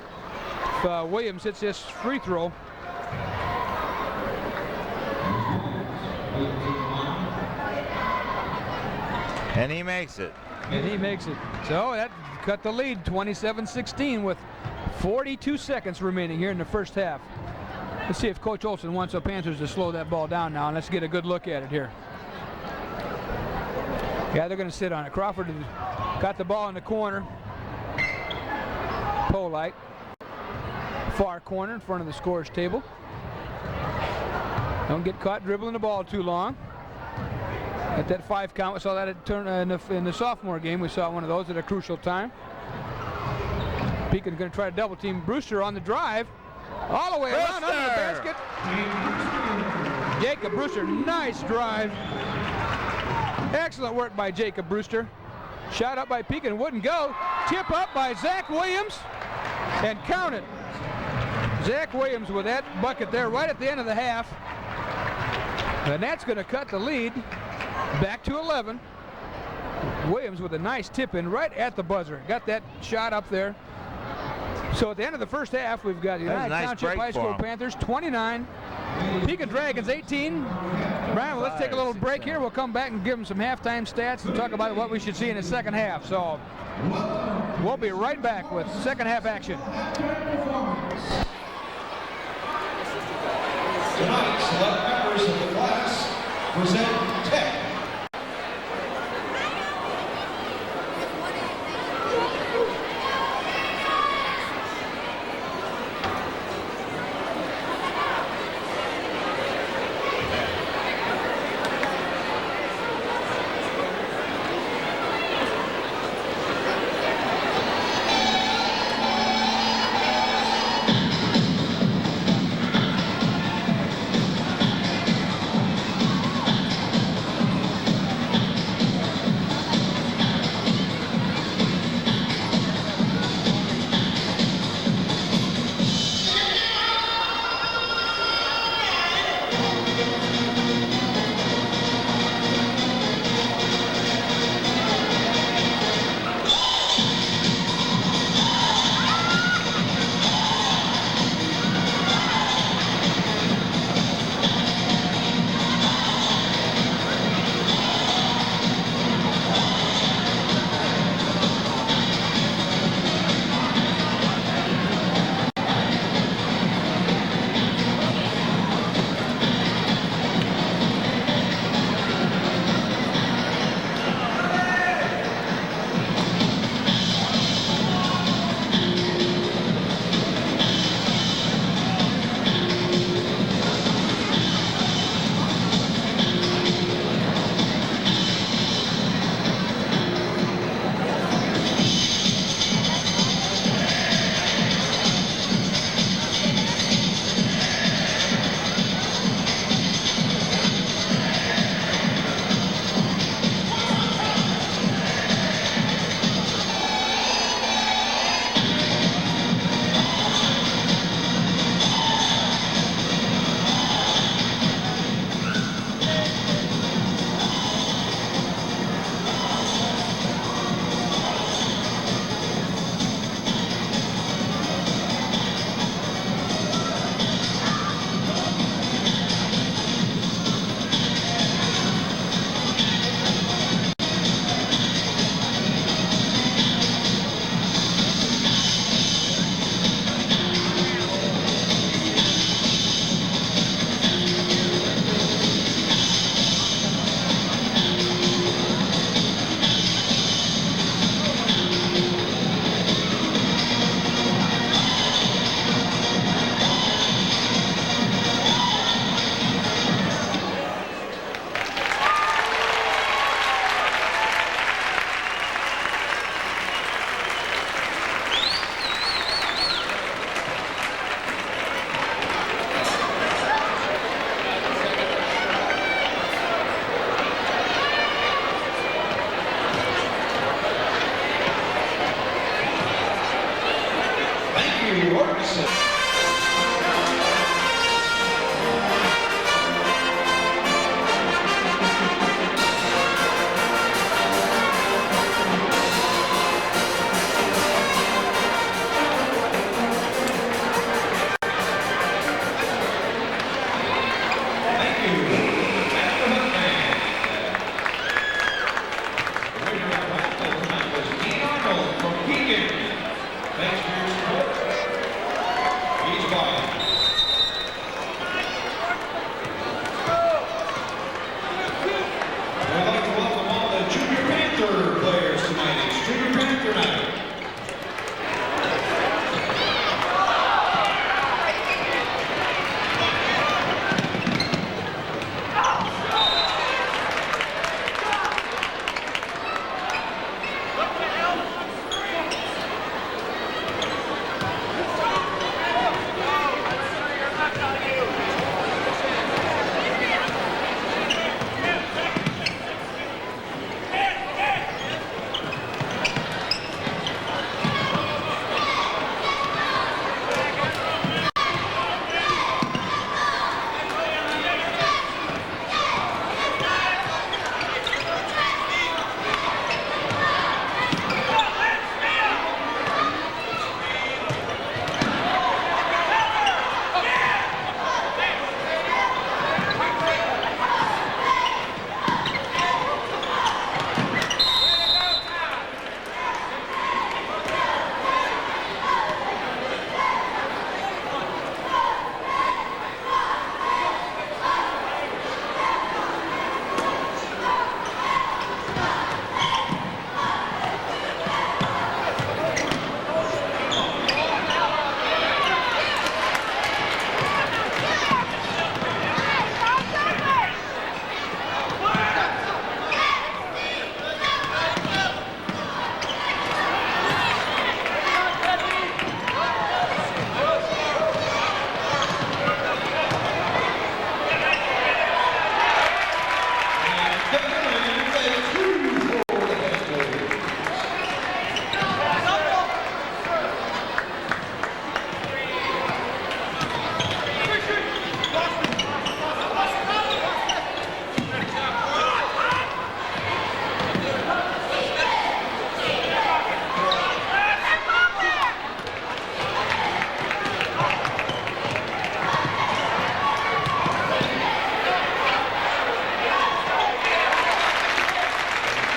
Speaker 2: If Williams hits this free throw.
Speaker 1: And he makes it.
Speaker 2: So that cut the lead, 27-16 with 42 seconds remaining here in the first half. Let's see if Coach Olson wants the Panthers to slow that ball down now, and let's get a good look at it here. Yeah, they're going to sit on it. Crawford got the ball in the corner. Polite. Far corner in front of the scorer's table. Don't get caught dribbling the ball too long. At that 5 count, we saw that in the sophomore game. We saw one of those at a crucial time. Pekin going to try to double team Brewster on the drive. All the way around under the basket. Jacob Brewster, nice drive. Excellent work by Jacob Brewster. Shot up by Pekin, wouldn't go. Tip up by Zach Williams, and count it. Zach Williams with that bucket there right at the end of the half. And that's going to cut the lead back to 11. Williams with a nice tip in right at the buzzer. Got that shot up there. So at the end of the first half, we've got United Township High School Panthers 29, Pekin Dragons 18. Brian, well, let's take a little break here. We'll come back and give them some halftime stats and talk about what we should see in the second half. So we'll be right back with second half action.
Speaker 3: Tonight, select members of the class present Tech.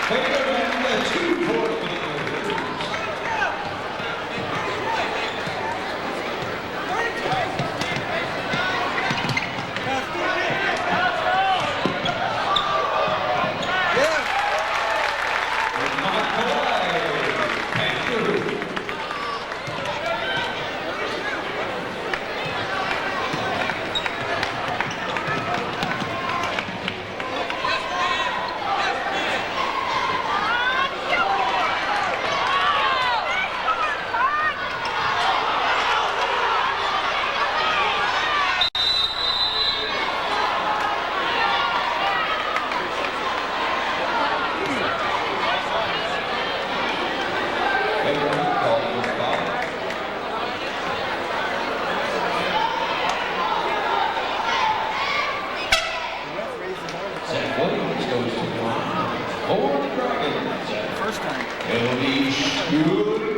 Speaker 3: Pekin and the 2 Packers.
Speaker 4: First time.
Speaker 3: It'll be U.T.H.S.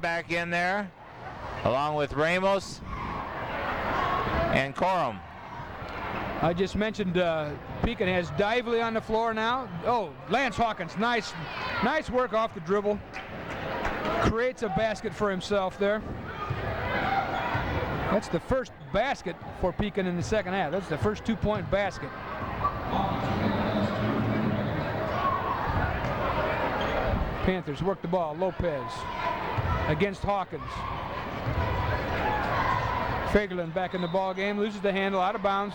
Speaker 1: Back in there, along with Ramos and Corum.
Speaker 2: I just mentioned Pekin has Dively on the floor now. Oh, Lance Hawkins, nice work off the dribble. Creates a basket for himself there. That's the first basket for Pekin in the second half. That's the first 2-point basket. Panthers work the ball. Lopez against Hawkins. Fagerlund back in the ball game, loses the handle, out of bounds.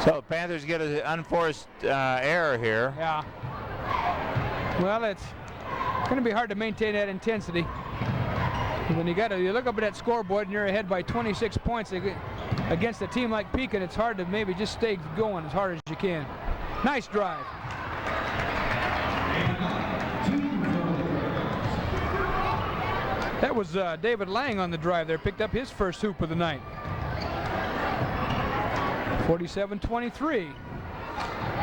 Speaker 1: So Panthers get an unforced error here.
Speaker 2: Yeah. Well, it's going to be hard to maintain that intensity. When you look up at that scoreboard and you're ahead by 26 points against a team like Pekin, it's hard to maybe just stay going as hard as you can. Nice drive. That was David Lang on the drive there, picked up his first hoop of the night. 47-23.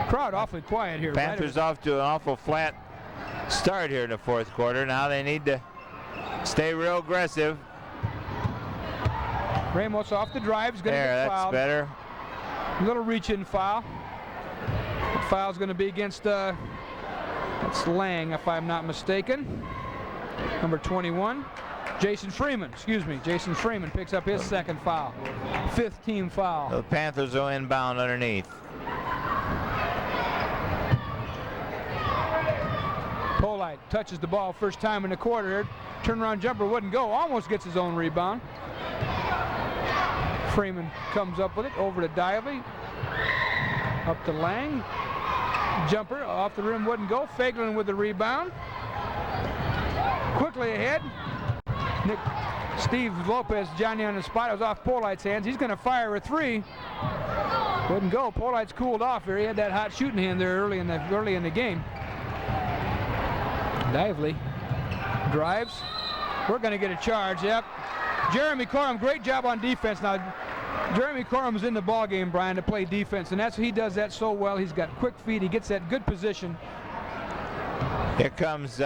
Speaker 2: Crowd awfully quiet here.
Speaker 1: Panthers off to an awful flat start here in the fourth quarter. Now they need to stay real aggressive.
Speaker 2: Ramos off the drive is going to get fouled.
Speaker 1: That's better.
Speaker 2: A little reach-in foul. The foul's going to be against that's Lang, if I'm not mistaken. Number 21. Jason Freeman picks up his second foul. 5th team foul.
Speaker 1: The Panthers are inbound underneath.
Speaker 2: Polite touches the ball first time in the quarter. Turnaround jumper wouldn't go. Almost gets his own rebound. Freeman comes up with it. Over to Dively. Up to Lang. Jumper off the rim wouldn't go. Fagerlund with the rebound. Quickly ahead. Steve Lopez, Johnny on the spot. It was off Polite's hands. He's going to fire a three. Wouldn't go. Polite's cooled off here. He had that hot shooting hand there early in the game. Dively drives. We're going to get a charge. Yep. Jeremy Corum, great job on defense. Now, Jeremy Corum's in the ball game, Brian, to play defense, and he does that so well. He's got quick feet. He gets that good position.
Speaker 1: Here comes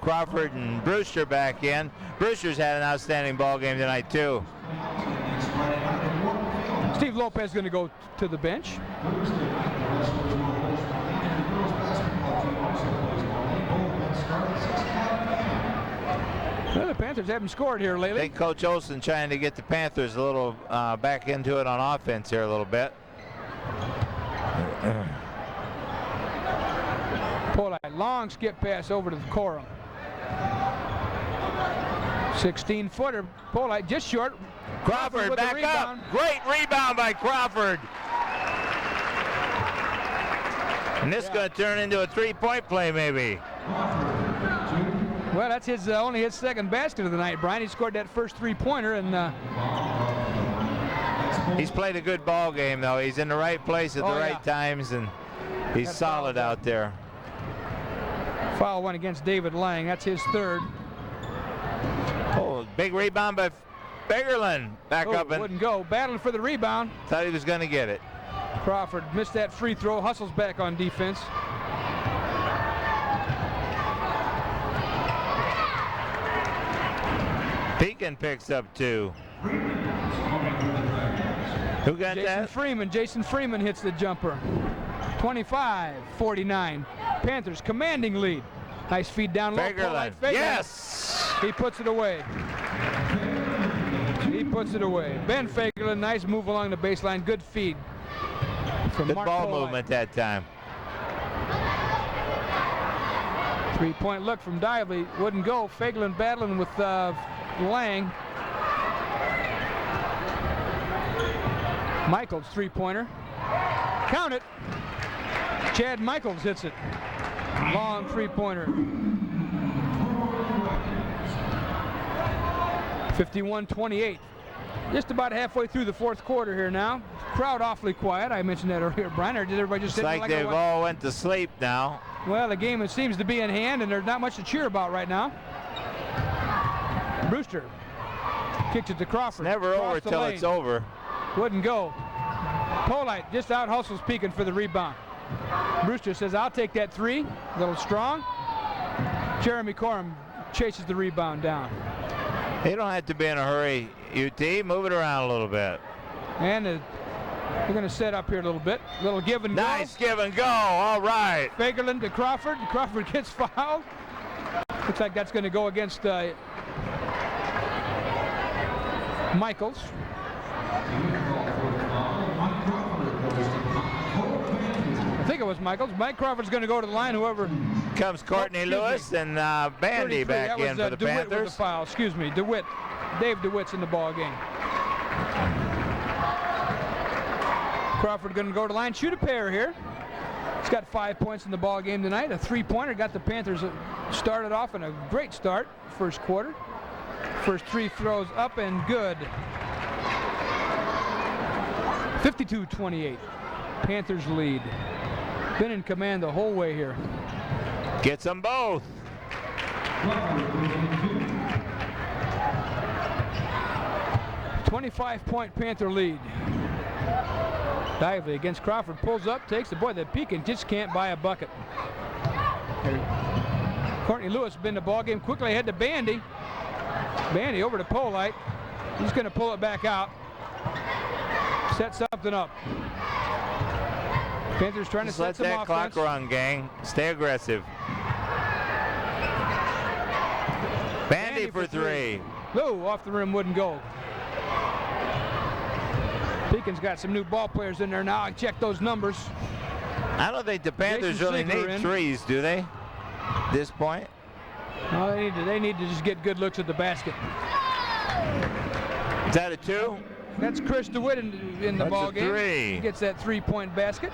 Speaker 1: Crawford and Brewster back in. Brewster's had an outstanding ball game tonight too.
Speaker 2: Steve Lopez is going to go to the bench. Well, the Panthers haven't scored here lately.
Speaker 1: I think Coach Olsen trying to get the Panthers a little back into it on offense here a little bit.
Speaker 2: Polite, long skip pass over to the Corum. 16-footer. Polite just short.
Speaker 1: Crawford back up. Great rebound by Crawford. And this is going to turn into a three-point play maybe.
Speaker 2: Well, that's only his second basket of the night, Brian. He scored that first three-pointer, and
Speaker 1: he's played a good ball game, though. He's in the right place at the right times, and he's solid out there.
Speaker 2: Foul one against David Lang. That's his third.
Speaker 1: Oh, big rebound by Fagerlund. Back up and
Speaker 2: wouldn't go. Battling for the rebound.
Speaker 1: Thought he was going to get it.
Speaker 2: Crawford missed that free throw. Hustles back on defense.
Speaker 1: Pekin picks up two. Who got that?
Speaker 2: Jason Freeman hits the jumper. 25-49. Panthers commanding lead. Nice feed down low.
Speaker 1: Fagerlund. Yes!
Speaker 2: He puts it away. Ben Fagerlund, nice move along the baseline. Good feed.
Speaker 1: Good ball movement that time.
Speaker 2: 3-point look from Dively. Wouldn't go. Fagerlund battling with Lang. Michaels, three-pointer. Count it. Chad Michaels hits it. Long three-pointer. 51-28. Just about halfway through the fourth quarter here now. Crowd awfully quiet. I mentioned that earlier, Brian. Or did everybody just
Speaker 1: it's like they've all went to sleep now.
Speaker 2: Well, the game seems to be in hand, and there's not much to cheer about right now. Brewster Kicks it to Crawford.
Speaker 1: It's never over
Speaker 2: the
Speaker 1: till
Speaker 2: lane.
Speaker 1: it's over.
Speaker 2: Wouldn't go. Polite just out hustles Pekin for the rebound. Brewster says, I'll take that three. A little strong. Jeremy Corum chases the rebound down.
Speaker 1: You don't have to be in a hurry, UT. Move it around a little bit.
Speaker 2: And we're going to set up here a little bit. Little give and go.
Speaker 1: Nice give and go. All right.
Speaker 2: Fagerlund to Crawford. Crawford gets fouled. Looks like that's going to go against Michaels. I think it was Michaels. Mike Crawford's going to go to the line. Whoever
Speaker 1: comes Courtney Lewis and Bandy back in for the
Speaker 2: DeWitt
Speaker 1: Panthers.
Speaker 2: With the foul. Excuse me, DeWitt. Dave DeWitt's in the ball game. Crawford going to go to the line, shoot a pair here. He's got 5 points in the ball game tonight. A three-pointer got the Panthers started off in a great start first quarter. First three throws up and good. 52-28. Panthers lead. Been in command the whole way here.
Speaker 1: Gets them both.
Speaker 2: .25 Panther lead. Dively against Crawford, pulls up, takes the boy. The Pekin just can't buy a bucket. Courtney Lewis been the ball game quickly ahead to Bandy. Bandy over to Polite. He's going to pull it back out. Set something up. Panthers trying to set some offense.
Speaker 1: Let that clock run, gang. Stay aggressive. Bandy for three.
Speaker 2: Lou off the rim, wouldn't go. Pekin's got some new ball players in there now. I check those numbers.
Speaker 1: I don't think the Panthers really need threes, do they? At this point?
Speaker 2: No, they need to just get good looks at the basket.
Speaker 1: Is that a two?
Speaker 2: That's Chris DeWitt in the ball game.
Speaker 1: Three.
Speaker 2: He gets that three-point basket.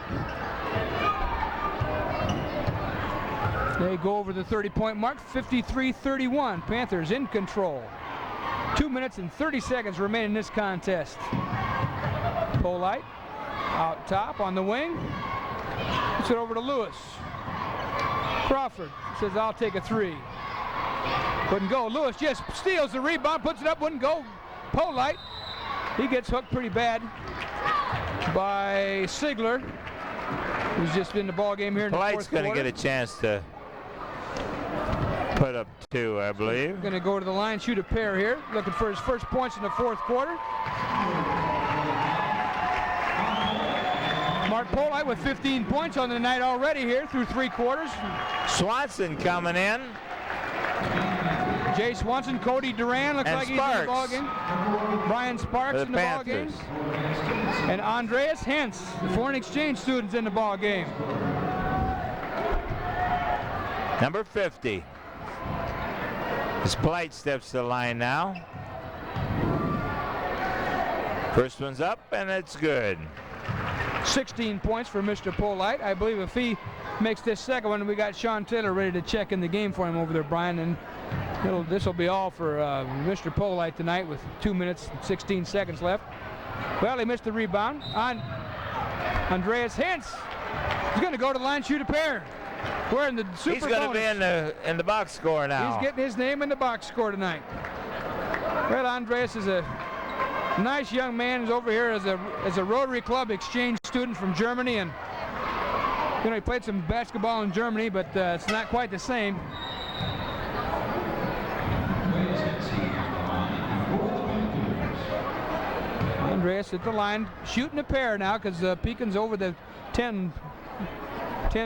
Speaker 2: They go over the 30-point mark, 53-31. Panthers in control. 2 minutes and 30 seconds remain in this contest. Polite out top on the wing. Puts it over to Lewis. Crawford says, I'll take a three. Wouldn't go. Lewis just steals the rebound, puts it up, wouldn't go. Polite. He gets hooked pretty bad by Sigler, who's just in the ball game here in the fourth quarter.
Speaker 1: Polite's going to get a chance to put up two, I believe.
Speaker 2: Going to go to the line, shoot a pair here, looking for his first points in the fourth quarter. Mark Polite with 15 points on the night already here through three quarters.
Speaker 1: Swanson coming in.
Speaker 2: Jay Swanson, Cody Duran looks like he's in the ball game. Brian Sparks in the ball game. And Andreas Hentz, the foreign exchange students in the ball game.
Speaker 1: Number 50. As Polite steps to the line now. First one's up and it's good.
Speaker 2: 16 points for Mr. Polite. I believe if he makes this second one, we got Sean Taylor ready to check in the game for him over there, Brian. And this will be all for Mr. Polite tonight with 2 minutes and 16 seconds left. Well, he missed the rebound. Andreas Hentz is going to go to the line, shoot a pair. We're in the super
Speaker 1: He's going to be in the box score now.
Speaker 2: He's getting his name in the box score tonight. Well, Andreas is a nice young man. He's over here as a Rotary Club exchange student from Germany, and he played some basketball in Germany, but it's not quite the same. Andreas at the line, shooting a pair now because Pekin's over the 10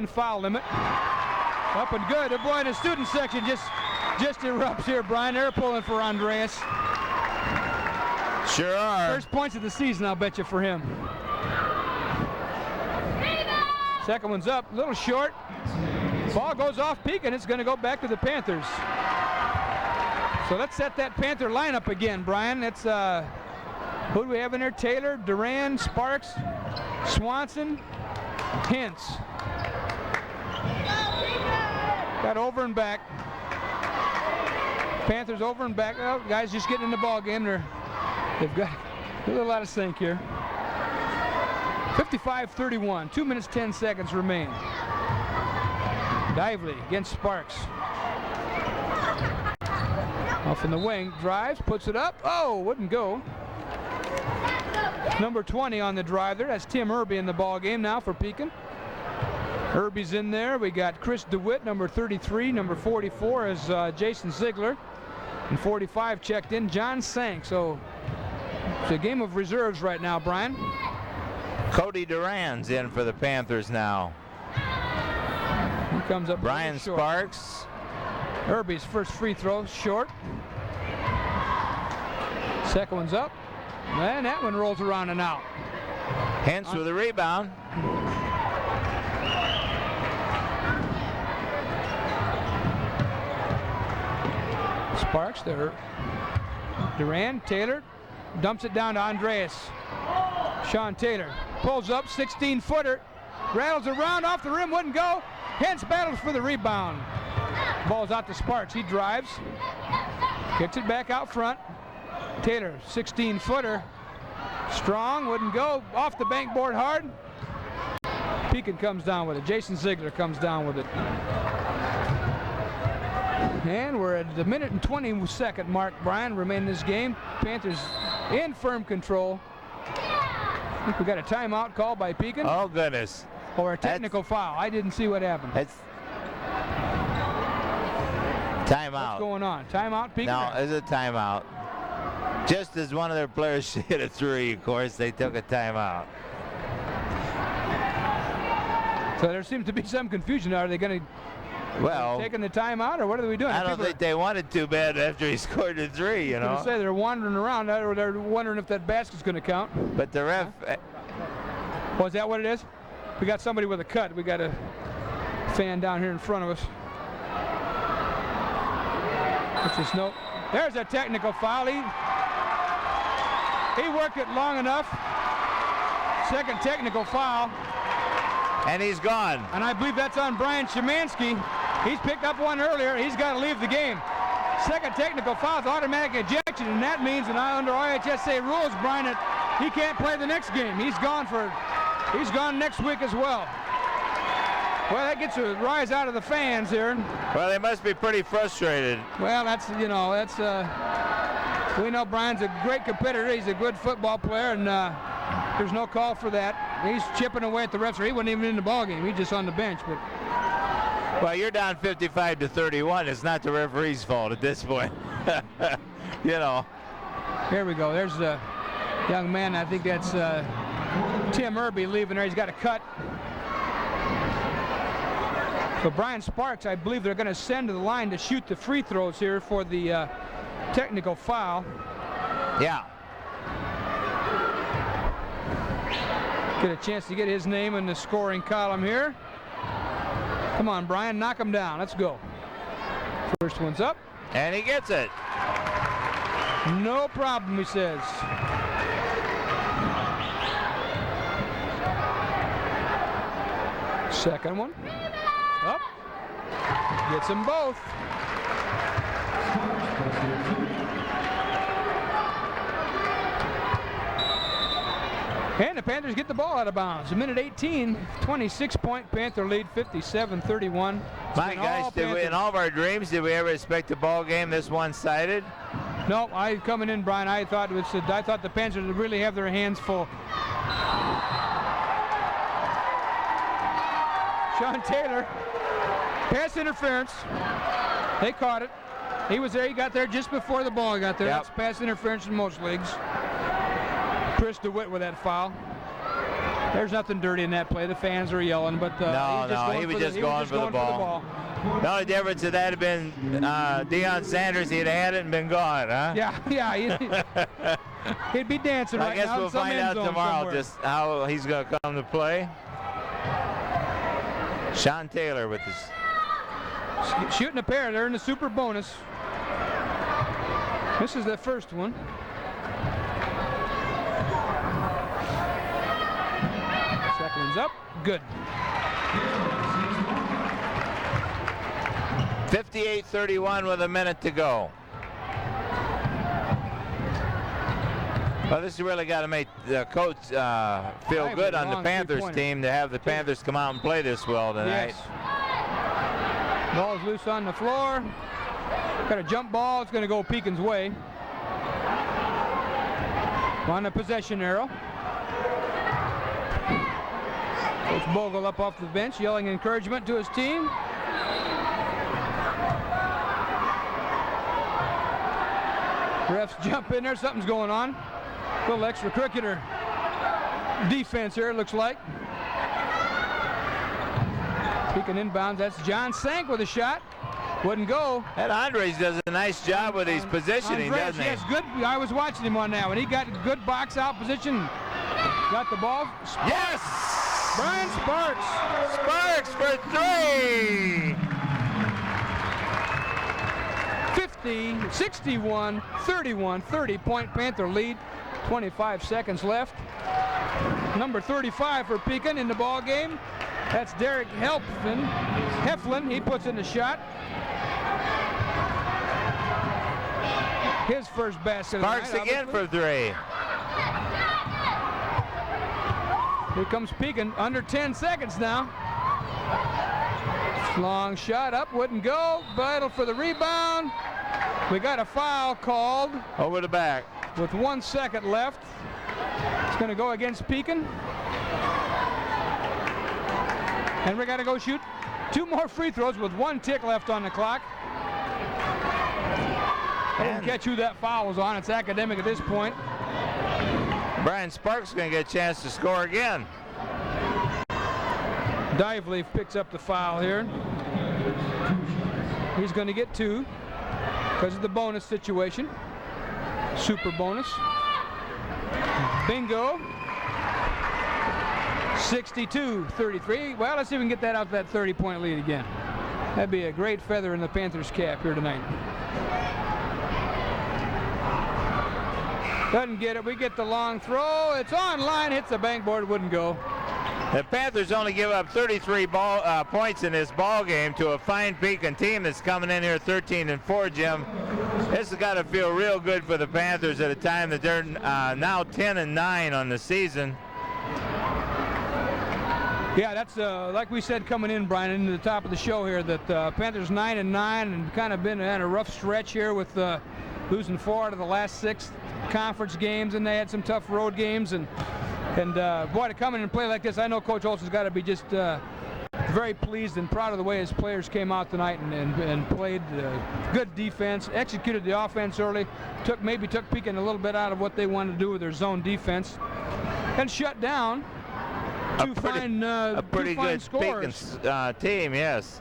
Speaker 2: foul limit. Up and good. The boy in the student section just erupts here, Brian. They're pulling for Andreas.
Speaker 1: Sure are.
Speaker 2: First points of the season, I'll bet you, for him. Second one's up, a little short. Ball goes off Pekin. It's going to go back to the Panthers. So let's set that Panther lineup again, Brian. It's who do we have in there? Taylor, Duran, Sparks, Swanson, Hentz. Got over and back. Panthers over and back. Oh, guys just getting in the ball game. They've got a little out of sync here. 55-31. 2 minutes, 10 seconds remain. Dively against Sparks. Off in the wing, drives, puts it up. Oh, wouldn't go. Number 20 on the drive there. That's Tim Irby in the ball game now for Pekin. Irby's in there. We got Chris DeWitt, number 33. Number 44 is Jason Ziegler. And 45 checked in, John Sank. So it's a game of reserves right now, Brian.
Speaker 1: Cody Duran's in for the Panthers now.
Speaker 2: He comes up.
Speaker 1: Brian Sparks.
Speaker 2: Irby's first free throw, short. Second one's up. And that one rolls around and out.
Speaker 1: Hence with a rebound.
Speaker 2: Sparks there. Duran, Taylor, dumps it down to Andreas. Sean Taylor pulls up, 16-footer, rattles around off the rim, wouldn't go. Hence battles for the rebound. Ball's out to Sparks. He drives, kicks it back out front. Taylor, 16-footer, strong, wouldn't go. Off the bank board hard. Pekin comes down with it. Jason Ziegler comes down with it. And we're at the minute and 20-second mark, Brian, remain in this game. Panthers in firm control. I think we got a timeout called by Pekin.
Speaker 1: Oh, goodness.
Speaker 2: Or a technical foul. I didn't see what happened.
Speaker 1: It's timeout.
Speaker 2: What's going on? Timeout, Pekin?
Speaker 1: No, it's a timeout. Just as one of their players hit a three, of course, they took a timeout.
Speaker 2: So there seems to be some confusion. Are they going to taking the timeout, or what are we doing?
Speaker 1: I don't think they wanted too bad after he scored a three, you know.
Speaker 2: I was going to say they're wandering around, or they're wondering if that basket's going to count.
Speaker 1: But the ref...
Speaker 2: Oh, is that what it is? We got somebody with a cut. We got a fan down here in front of us. What's this note? There's a technical foul. He worked it long enough. Second technical foul.
Speaker 1: And he's gone.
Speaker 2: And I believe that's on Brian Szymanski. He's picked up one earlier. He's got to leave the game. Second technical foul is automatic ejection, and that means that under U.T.H.S. rules, Brian, that he can't play the next game. He's gone next week as well. Well, that gets a rise out of the fans here.
Speaker 1: Well, they must be pretty frustrated.
Speaker 2: Well, we know Brian's a great competitor. He's a good football player, and there's no call for that. He's chipping away at the refs. He wasn't even in the ball game. He's just on the bench. But
Speaker 1: well, you're down 55-31. It's not the referee's fault at this point. You know.
Speaker 2: Here we go. There's a young man. I think that's Tim Irby leaving there. He's got a cut. So Brian Sparks, I believe they're going to send to the line to shoot the free throws here for the technical foul.
Speaker 1: Yeah.
Speaker 2: Get a chance to get his name in the scoring column here. Come on, Brian, knock him down. Let's go. First one's up.
Speaker 1: And he gets it.
Speaker 2: No problem, he says. Second one. Up. Gets them both. And the Panthers get the ball out of bounds. A minute 18, 26-point Panther lead, 57-31.
Speaker 1: My gosh, in all of our dreams, did we ever expect a ball game this one-sided?
Speaker 2: No, coming in, Brian, I thought the Panthers would really have their hands full. Sean Taylor, pass interference. They caught it. He was there. He got there just before the ball got there.
Speaker 1: Yep.
Speaker 2: That's pass interference in most leagues. Chris DeWitt with that foul. There's nothing dirty in that play. The fans are yelling, but
Speaker 1: he was just going for the ball. The only difference if that had been Deion Sanders, he'd have had it and been gone, huh?
Speaker 2: Yeah. He'd be dancing right now.
Speaker 1: I guess we'll find out tomorrow just how he's going to come to play. Sean Taylor with his
Speaker 2: shooting a pair. They're in the super bonus. This is the first one. Second one's up. Good.
Speaker 1: 58-31 with a minute to go. Well, this has really got to make the coach feel good on the Panthers team to have the Panthers come out and play this well tonight.
Speaker 2: Yes. Ball's loose on the floor. Got a jump ball. It's going to go Pekin's way. On the possession arrow. Coach Bogle up off the bench, yelling encouragement to his team. Refs jump in there. Something's going on. A little extracurricular defense here, it looks like. Pekin inbounds. That's John Sank with a shot. Wouldn't go.
Speaker 1: That Andres does a nice job with his positioning,
Speaker 2: Andres,
Speaker 1: doesn't he?
Speaker 2: yes, good. I was watching him on that one. He got good box out position. Got the ball.
Speaker 1: Yes!
Speaker 2: Brian Sparks.
Speaker 1: Sparks for 3!
Speaker 2: 50, 61, 31, 30-point Panther lead. 25 seconds left. Number 35 for Pekin in the ball game. That's Derek Heflin. He puts in the shot. His first basket of the night,
Speaker 1: Sparks again for 3.
Speaker 2: Here comes Pekin, under 10 seconds now. Long shot up, wouldn't go. Battle for the rebound. We got a foul called.
Speaker 1: Over the back.
Speaker 2: With 1 second left. It's going to go against Pekin. And we got to go shoot 2 more free throws with 1 tick left on the clock. I didn't catch who that foul was on. It's academic at this point.
Speaker 1: Brian Sparks is going to get a chance to score again.
Speaker 2: Dively picks up the foul here. He's going to get 2 because of the bonus situation. Super bonus. Bingo. 62-33. Well, let's see if we can get that out to that 30-point lead again. That'd be a great feather in the Panthers' cap here tonight. Doesn't get it. We get the long throw. It's on line. Hits the bankboard. Wouldn't go.
Speaker 1: The Panthers only give up 33 points in this ball game to a fine Pekin team that's coming in here 13-4, Jim. This has got to feel real good for the Panthers at a time that they're now 10-9 on the season.
Speaker 2: Yeah, that's like we said coming in, Brian, into the top of the show here, that Panthers 9-9 and kind of been at a rough stretch here with losing 4 out of the last 6 conference games, and they had some tough road games. And boy, to come in and play like this, I know Coach Olson's got to be just very pleased and proud of the way his players came out tonight and played good defense, executed the offense early, maybe took Pekin a little bit out of what they wanted to do with their zone defense, and shut down a pretty good Pekin
Speaker 1: team, yes.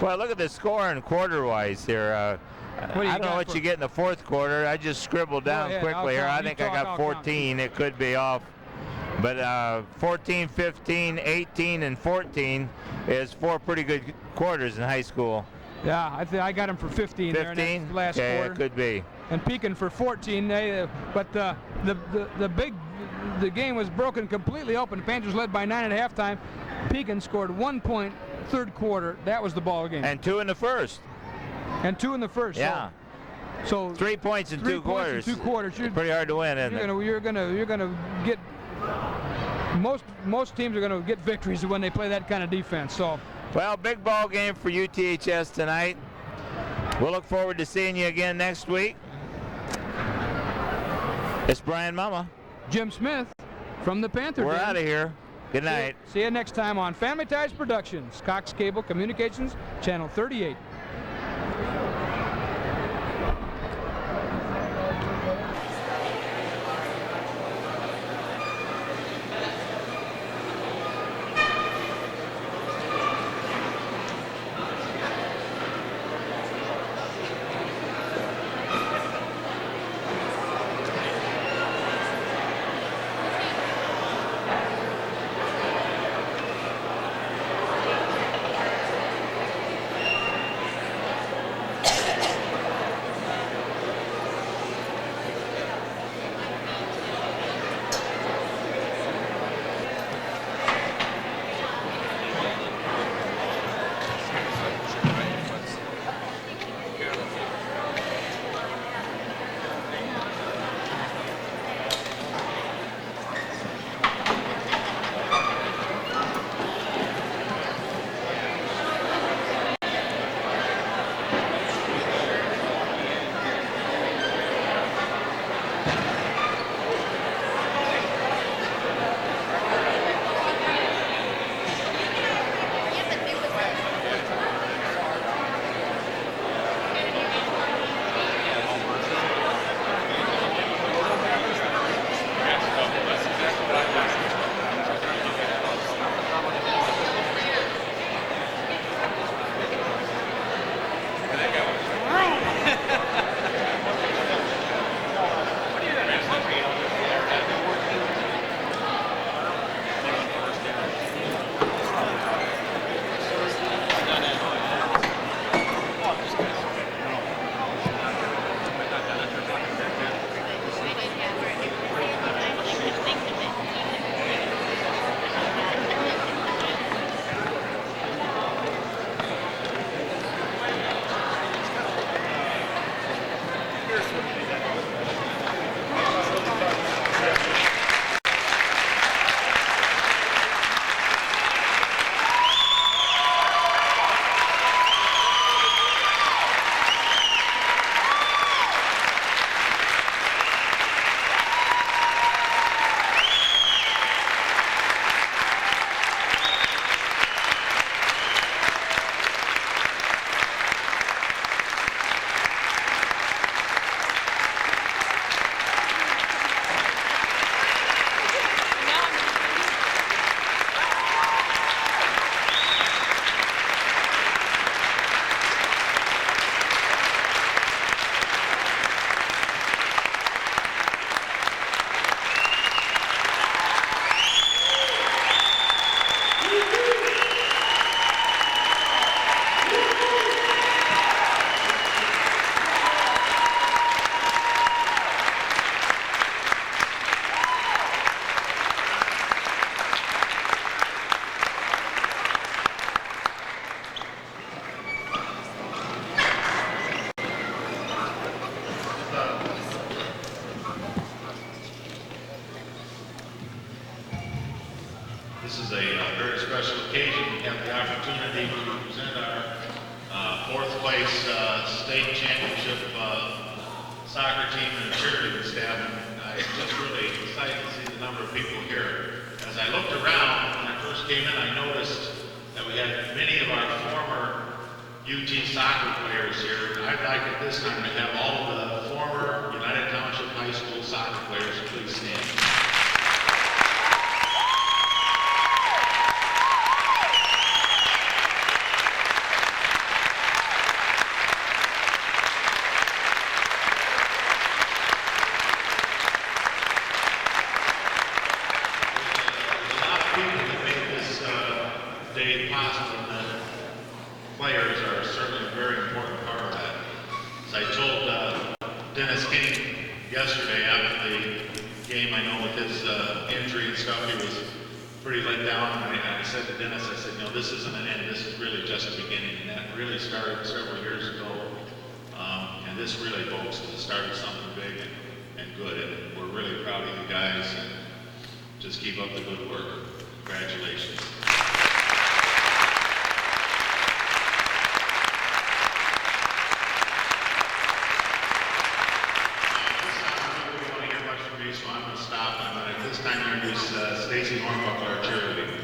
Speaker 1: Well, look at the scoring quarter-wise here. I don't know what you get in the 4th quarter. I just scribbled down quickly here. I think I got 14. It could be off. But 14, 15, 18, and 14 is 4 pretty good quarters in high school.
Speaker 2: Yeah, I got him for 15 there in that last quarter.
Speaker 1: It could be.
Speaker 2: And Pekin for 14. But the game was broken completely open. The Panthers led by 9 at halftime. Pekin scored 1 point 3rd quarter. That was the ball game.
Speaker 1: And 2 in the first.
Speaker 2: And 2 in the first.
Speaker 1: Yeah.
Speaker 2: So
Speaker 1: 3 points in 2 quarters.
Speaker 2: In 2 quarters.
Speaker 1: It's pretty hard to win, isn't it?
Speaker 2: You're gonna get most teams are gonna get victories when they play that kind of defense. So.
Speaker 1: Well, big ball game for U.T.H.S. tonight. We'll look forward to seeing you again next week. It's Brian Mama.
Speaker 2: Jim Smith from the Panther.
Speaker 1: We're out of here. Good night.
Speaker 2: See you next time on Family Ties Productions, Cox Cable Communications, Channel 38.
Speaker 5: is a very special occasion. We have the opportunity to present our fourth place state championship soccer team and cheerleading staff. And I'm just really excited to see the number of people here. As I looked around when I first came in, I noticed that we had many of our former UT soccer players here. I'd like at this time to have all of the former United Township High School soccer players please stand. Possible, and the players are certainly a very important part of that. As I told Dennis King yesterday after the game, I know with his injury and stuff, he was pretty let down. And I said to Dennis, I said, no, this isn't an end, this is really just the beginning. And that really started several years ago. And this really, folks, is the start of something big and good. And we're really proud of you guys. And just keep up the good work. Congratulations. So I'm going to stop. I'm going to at this time introduce Stacy Hornbuckle, our cheerleading.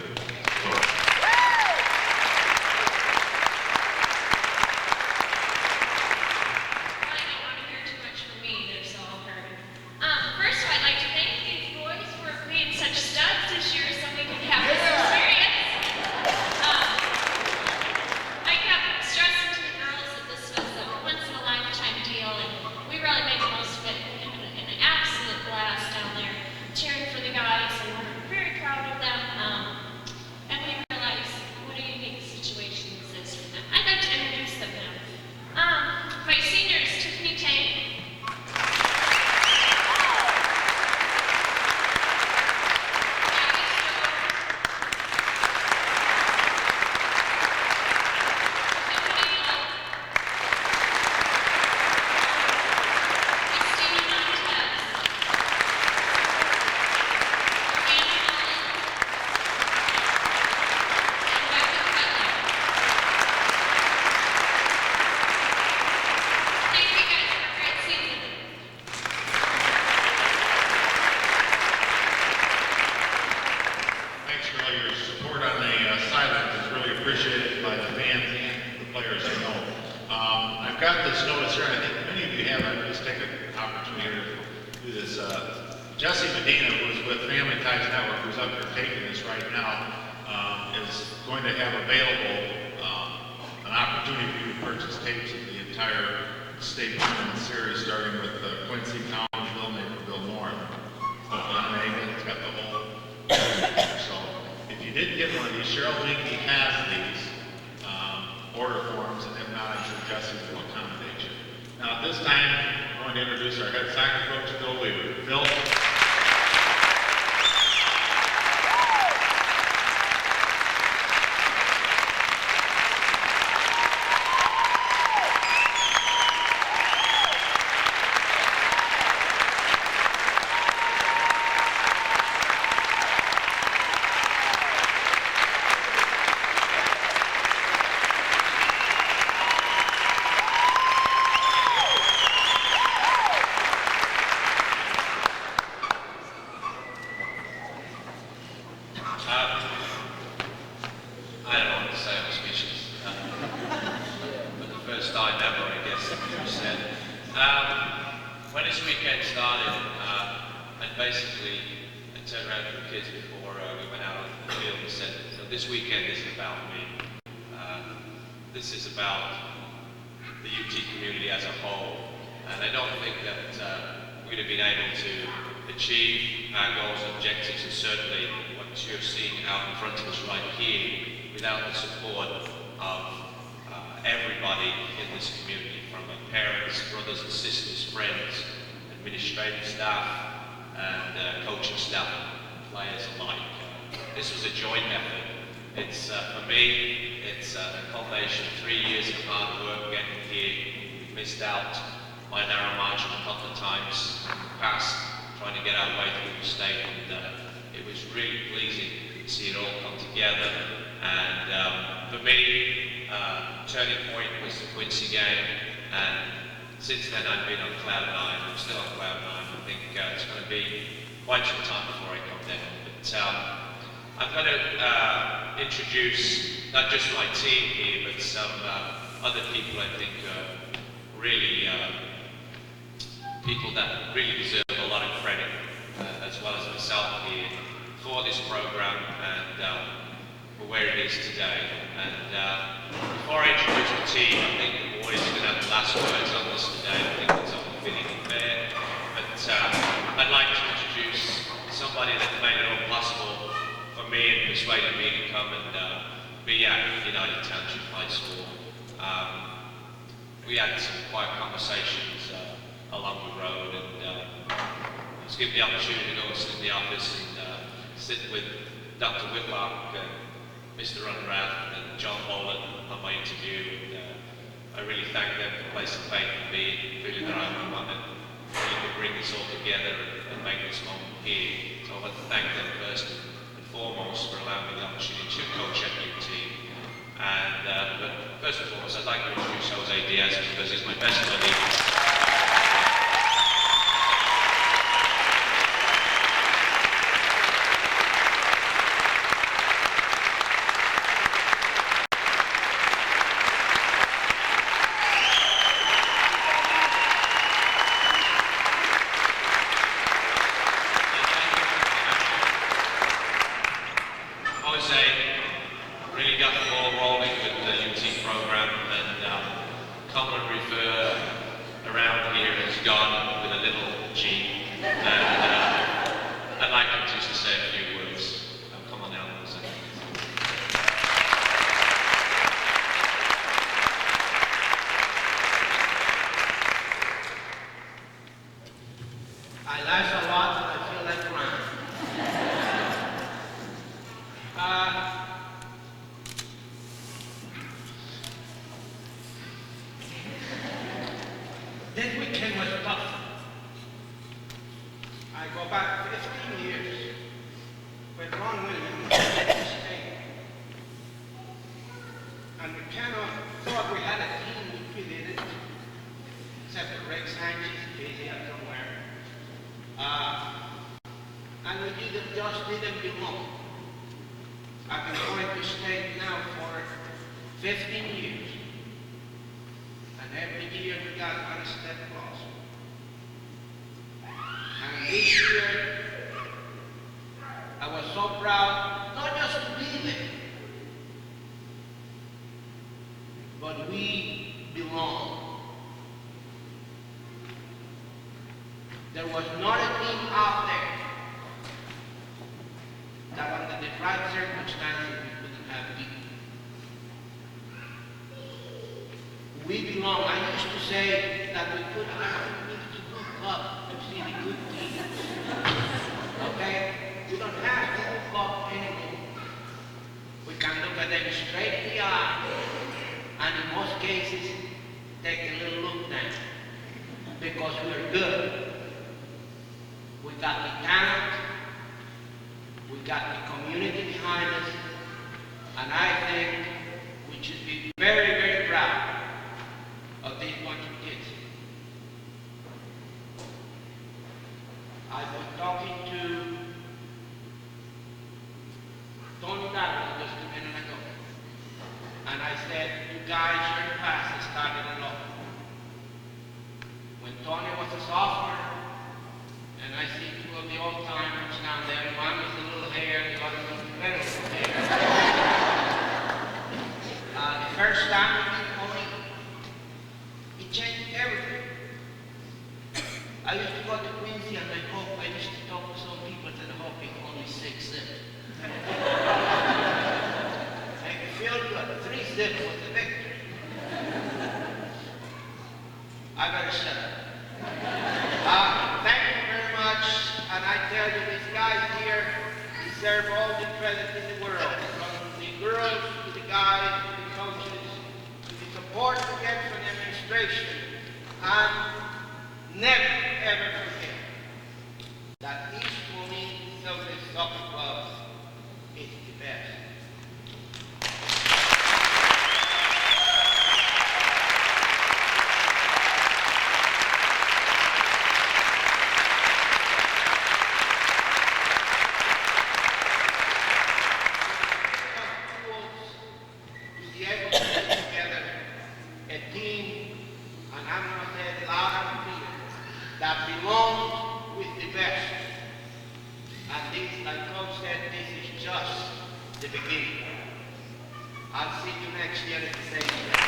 Speaker 5: I've got this notice here, I think many of you have, I'll just take an opportunity to do this. Jesse Medina, who's with Family Ties Network, who's up here taking this right now, is going to have available an opportunity for you to purchase tapes of the entire state tournament series, starting with Quincy, Townsville, Naperville North. It's got the whole so if you didn't get one of these, Cheryl Winky has these order forms, and if not, I'm sure Jesse will accommodate you. Now at this time, I'm going to introduce our head soccer coach, Phil Weaver. Phil.
Speaker 6: This weekend isn't about me. This is about the UT community as a whole. And I don't think that we'd have been able to achieve our goals and objectives, and certainly what you're seeing out in front of us right here, without the support of everybody in this community, from our parents, brothers and sisters, friends, administrative staff, and coaching staff, players alike. This was a joint effort. It's, for me, it's a culmination of 3 years of hard work getting here. We've missed out by a narrow margin a couple of times in the past, trying to get our way through the state, and it was really pleasing can see it all come together. And for me, turning point was the Quincy game, and since then I've been on cloud nine. I'm still on cloud nine. I think it's going to be quite some time before I come down. But I'm going to introduce not just my team here, but some other people I think are really people that really deserve a lot of credit, as well as myself here, for this program and for where it is today. And before I introduce the team, I think the board is going to have the last words on this today. I think it's only fitting and fair. But I'd like to introduce somebody that made it all possible for me and persuaded me to come and be at United Township High School. We had some quiet conversations along the road, and I was given the opportunity to go and sit in the office and sit with Dr. Whitlock, Mr. Unrath, and John Boland on my interview. And I really thank them for placing faith in me, feeling that I'm the one that really could bring this all together and make this moment here. So I want to thank them first and foremost for allowing me the opportunity to coach at UT. And but first and foremost, I'd like to introduce Jose Diaz because he's my best buddy.
Speaker 7: This weekend was tough. I go back 15 years with Ron Williams at the state. And we kind of thought we had a team, which we didn't, except for Rick Sanchez, busy up somewhere. And we just didn't belong. I've been going to state now for 15 years. And every year we got one step closer. And this year, I was so proud, not just to be there, but we belong. There was not a team out there that under the right circumstances we couldn't have beaten. We belong. I used to say that we could need to look up to see the good teams. Okay? We don't have to look up anymore. We can look at them straight in the eye, and in most cases, take a little look down. Because we're good. We got the talent, we got the community behind us, and I think we should be very, very proud of this bunch of kids. I was talking to Tony Darwin just a minute ago, and I said, you guys, your class has started it off. When Tony was a sophomore, and I see two of the old-timers down there, one with a little hair, the other with very little hair. The first time we met Tony, it changed everything. I used to go to Quincy and I used to talk to some people that I hope it only 6 zips. Make you feel good. 3 zips was the victory. I better shut up. Thank you very much, and I tell you, these guys here deserve all the credit in the world, from the girls to the guys to the coaches, to the support we get from the administration, and never ever forget that East Moline Soccer Club is the beginning. I'll see you next year at the same time.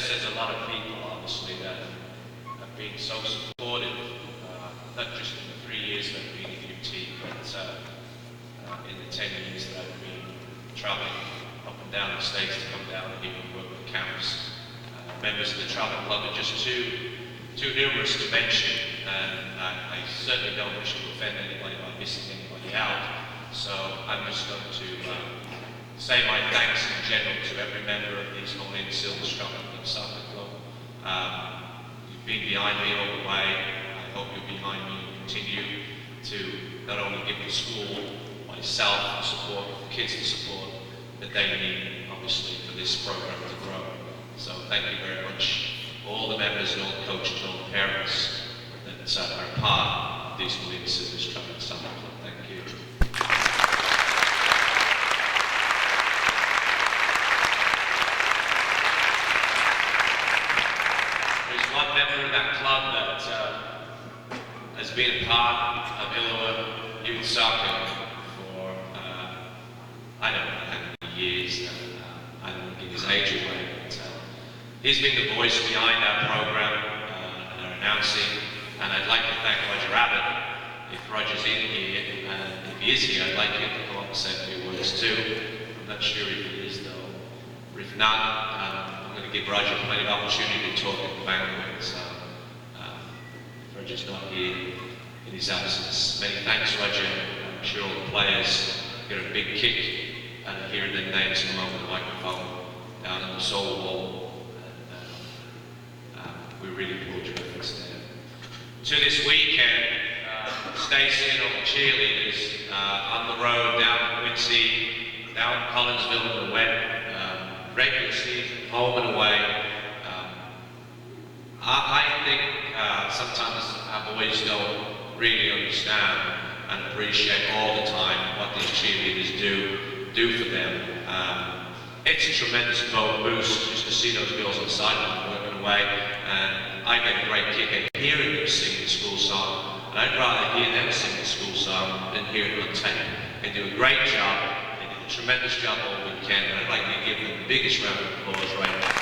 Speaker 6: There's a lot of people, obviously, that have been so supportive, not just in the 3 years that I've been at UT, but in the 10 years that I've been traveling up and down the States to come down here and work with camps. Members of the Travel Club are just too numerous to mention, and I certainly don't wish to offend anybody by missing anybody out. So I'm just going to say my thanks in general to every member of the East Moline Silver Scarlet and Soccer Club. You've been behind me all the way. I hope you're behind me and continue to not only give the school, myself the support, the kids the support that they need, obviously, for this program to grow. So thank you very much, all the members and all the coaches and all the parents that are part of the East Moline Silver Scarlet and Soccer Club. Thank you. One member of that club that has been a part of Iowa youth soccer for I don't know how many years. I don't want to give his age away, but he's been the voice behind our program and our announcing. And I'd like to thank Roger Abbott. If Roger's in here, and if he is here, I'd like him to come up and say a few words too. I'm not sure if he is though. If not, I'm going to give Roger plenty of opportunity to talk at the banquet. So, Roger's not here in his absence. Many thanks, Roger. I'm sure all the players get a big kick out of hearing their names come over the microphone down in the soul wall. And we really applaud your efforts there. To this weekend, Stacey and all the cheerleaders on the road down in Quincy, down in Collinsville and Wet, regular season, home and away. I think sometimes our boys don't really understand and appreciate all the time what these cheerleaders do for them. It's a tremendous boost just to see those girls on the sideline working away, and I get a great kick at hearing them sing the school song, and I'd rather hear them sing the school song than hear it on tape. They do a great job. They did a tremendous job all weekend, and I'd like to give them the biggest round of applause right now.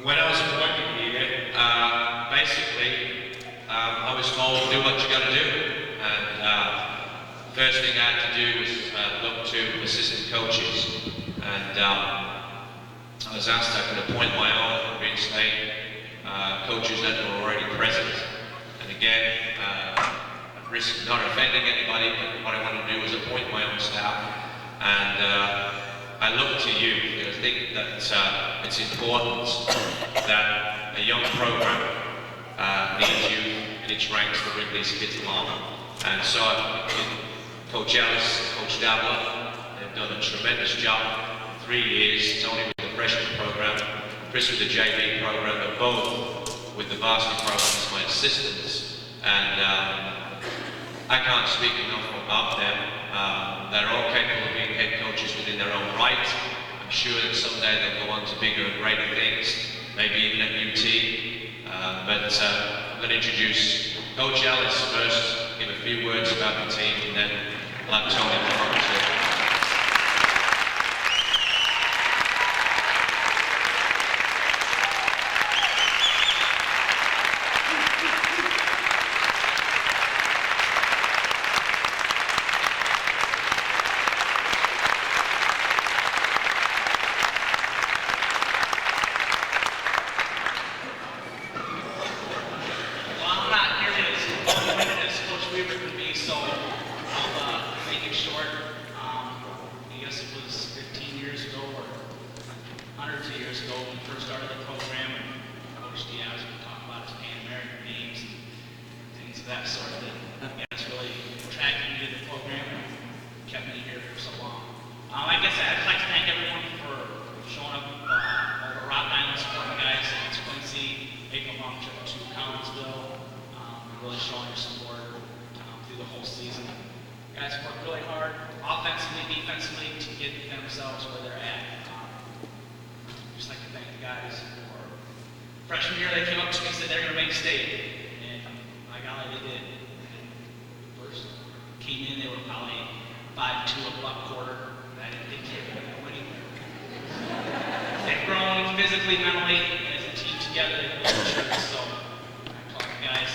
Speaker 6: When I was appointed here, basically, I was told do what you got to do, and first thing I had to do was look to assistant coaches, and I was asked if I could appoint my own reinstate coaches that were already present. And again, at risk of not offending anybody, but what I wanted to do was appoint my own staff, and I look to you because I think that it's important that a young program needs you in its ranks to bring these kids along. And so Coach Ellis and Coach Dabler, they've done a tremendous job in 3 years, Tony with the freshman program, Chris with the JV program, but both with the varsity program as my assistants. And I can't speak enough about them. They're all capable of being head coaches within their own right. I'm sure that someday they'll go on to bigger and greater things, maybe even at UT. But I'm going to introduce Coach Ellis first, give a few words about the team, and then I'll have Tony come on too.
Speaker 4: That sort of thing. Yeah, it's really attracted me to the program and kept me here for so long. I'd like to thank everyone for showing up. All the Rock Island supporting guys. It's Quincy, making a long trip to Collinsville. Really showing your support through the whole season. Guys work really hard, offensively, defensively, to get themselves where they're at. Just like to thank the guys for freshman year. They came up to me and said they're going to make state, and by golly, they did. First came in, they were probably 5'2", a buck quarter. I didn't think they were going to go anywhere. They've grown physically, mentally, and as a team together. They've really matured. So I applaud the guys.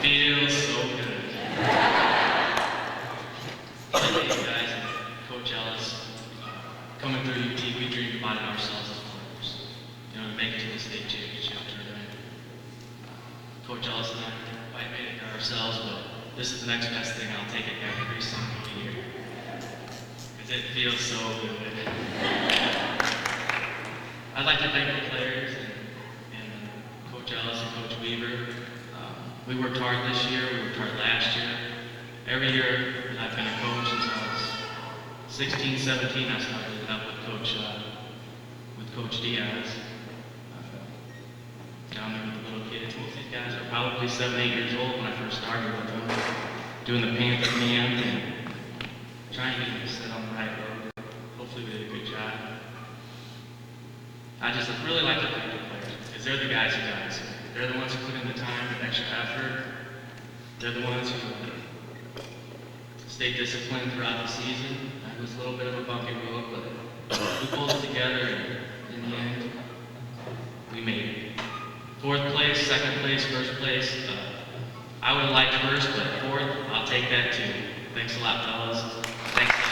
Speaker 8: Feels so good. Hey guys, Coach Ellis, coming through UT, we dreamed about it ourselves as players. You know, to make it to the state championship tournament. Coach Ellis and I might have made it ourselves, but this is the next best thing. I'll take it every single year. Because it feels so good. I'd like to thank the players and Coach Ellis and Coach Weaver. We worked hard this year, we worked hard last year. Every year that I've been a coach since I was 16, 17, I started up with Coach Diaz. Down there with the little kids. Most of these guys are probably 7, 8 years old when I first started with them. Doing the Panther anthem, trying to get them set on the right road. Hopefully we did a good job. I just really like to thank the players, because they're the guys who got us here. They're the ones who put in the time and extra effort. They're the ones who stayed disciplined throughout the season. It was a little bit of a bumpy road, but we pulled it together, and in the end, we made it. 4th place, 2nd place, 1st place. I would have liked 1st, but 4th, I'll take that too. Thanks a lot, fellas. Thanks a lot.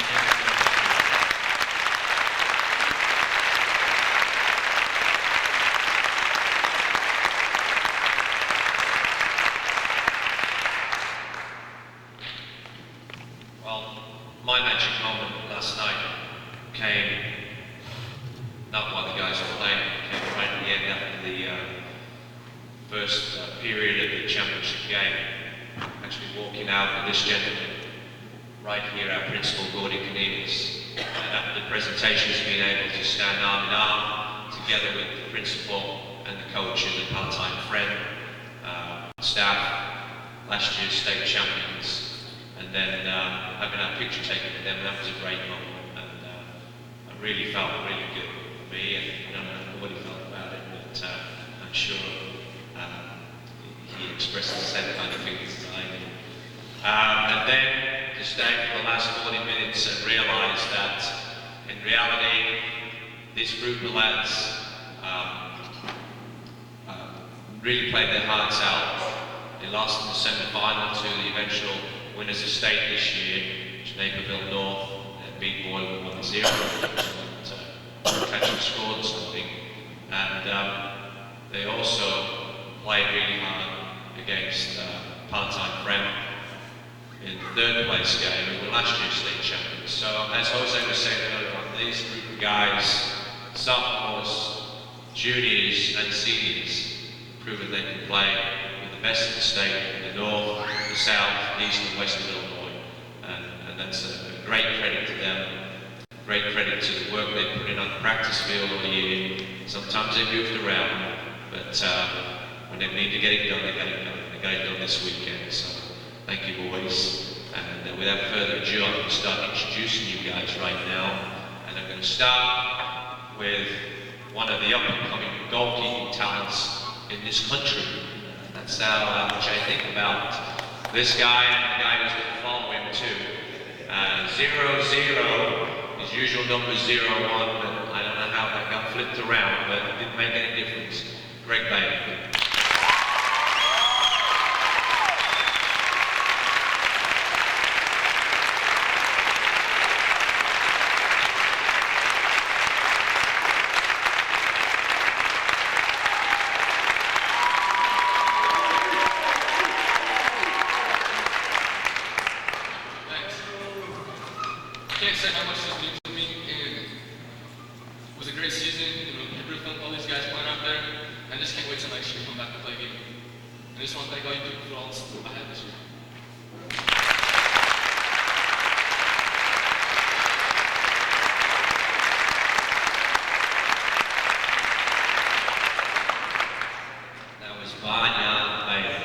Speaker 6: My magic moment last night came, not while the guys were playing, it came right at the end after the first period of the championship game. Actually walking out with this gentleman, right here, our principal, Gordy Canivas, and after the presentations, being able to stand arm in arm together with the principal and the coach and the part-time friend, staff, last year's state champions. And then having our picture taken with them, that was a great moment, and I really felt really good for me, and I don't know what he felt about it, but I'm sure he expressed the same kind of feelings as I did. And then to stay for the last 40 minutes and realise that in reality, this group of lads really played their hearts out. They lost in the semi-final to the eventual winners of state this year, which Naperville North beat Boyle 1-0. Catching scored or something. And they also played really hard against part-time Friend in the 3rd place game, who were last year's state champions. So as Jose was saying earlier on, these group of guys, sophomores, juniors and seniors, proven they can play with the best of the state, in the north, the south, east and west of Illinois. And that's a great credit to them, great credit to the work they put in on the practice field all year. Sometimes they moved around, but when they need to get it done, they got it done. They got it done this weekend, so thank you boys. And without further ado, I'm going to start introducing you guys right now. And I'm going to start with one of the up-and-coming goalkeeping talents in this country. That's how much I think about this guy and the guy who's going to follow him too. 0-0 his usual number 0-1, but I don't know how that got flipped around, but it didn't make any difference. Great game.
Speaker 8: Can't say how much this means to me, and it was a great season. You know, I really felt all these guys playing out there. I just can't wait till next year to come back and play a game. I just want to thank all you people for all the support I had this year.
Speaker 6: That was Barnyard, baby.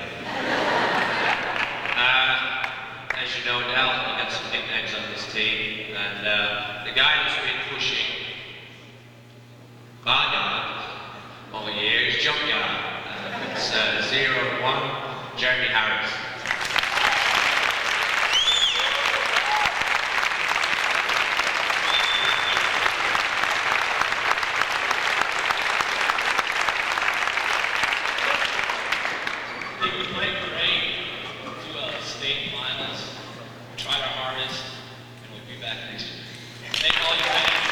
Speaker 6: As you know, Dal, we got some nicknames on this team, and the guy who's been pushing Barnyard all year is Junkyard. It's 0-1, Jeremy Harris.
Speaker 8: I think we played great to state finals. We tried our hardest, and we'll be back next year. Thank all you fans.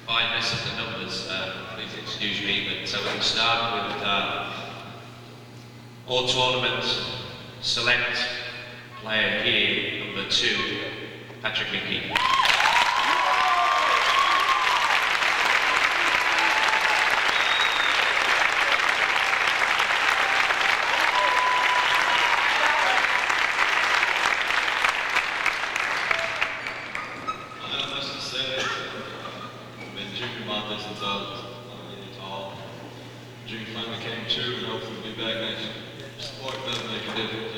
Speaker 6: If I mess up the numbers, please excuse me, but we can start with all tournament select player here, number 2, Patrick McGee.
Speaker 9: Dream finally came true, and hopefully we'll be back next year. Sport does make a difference.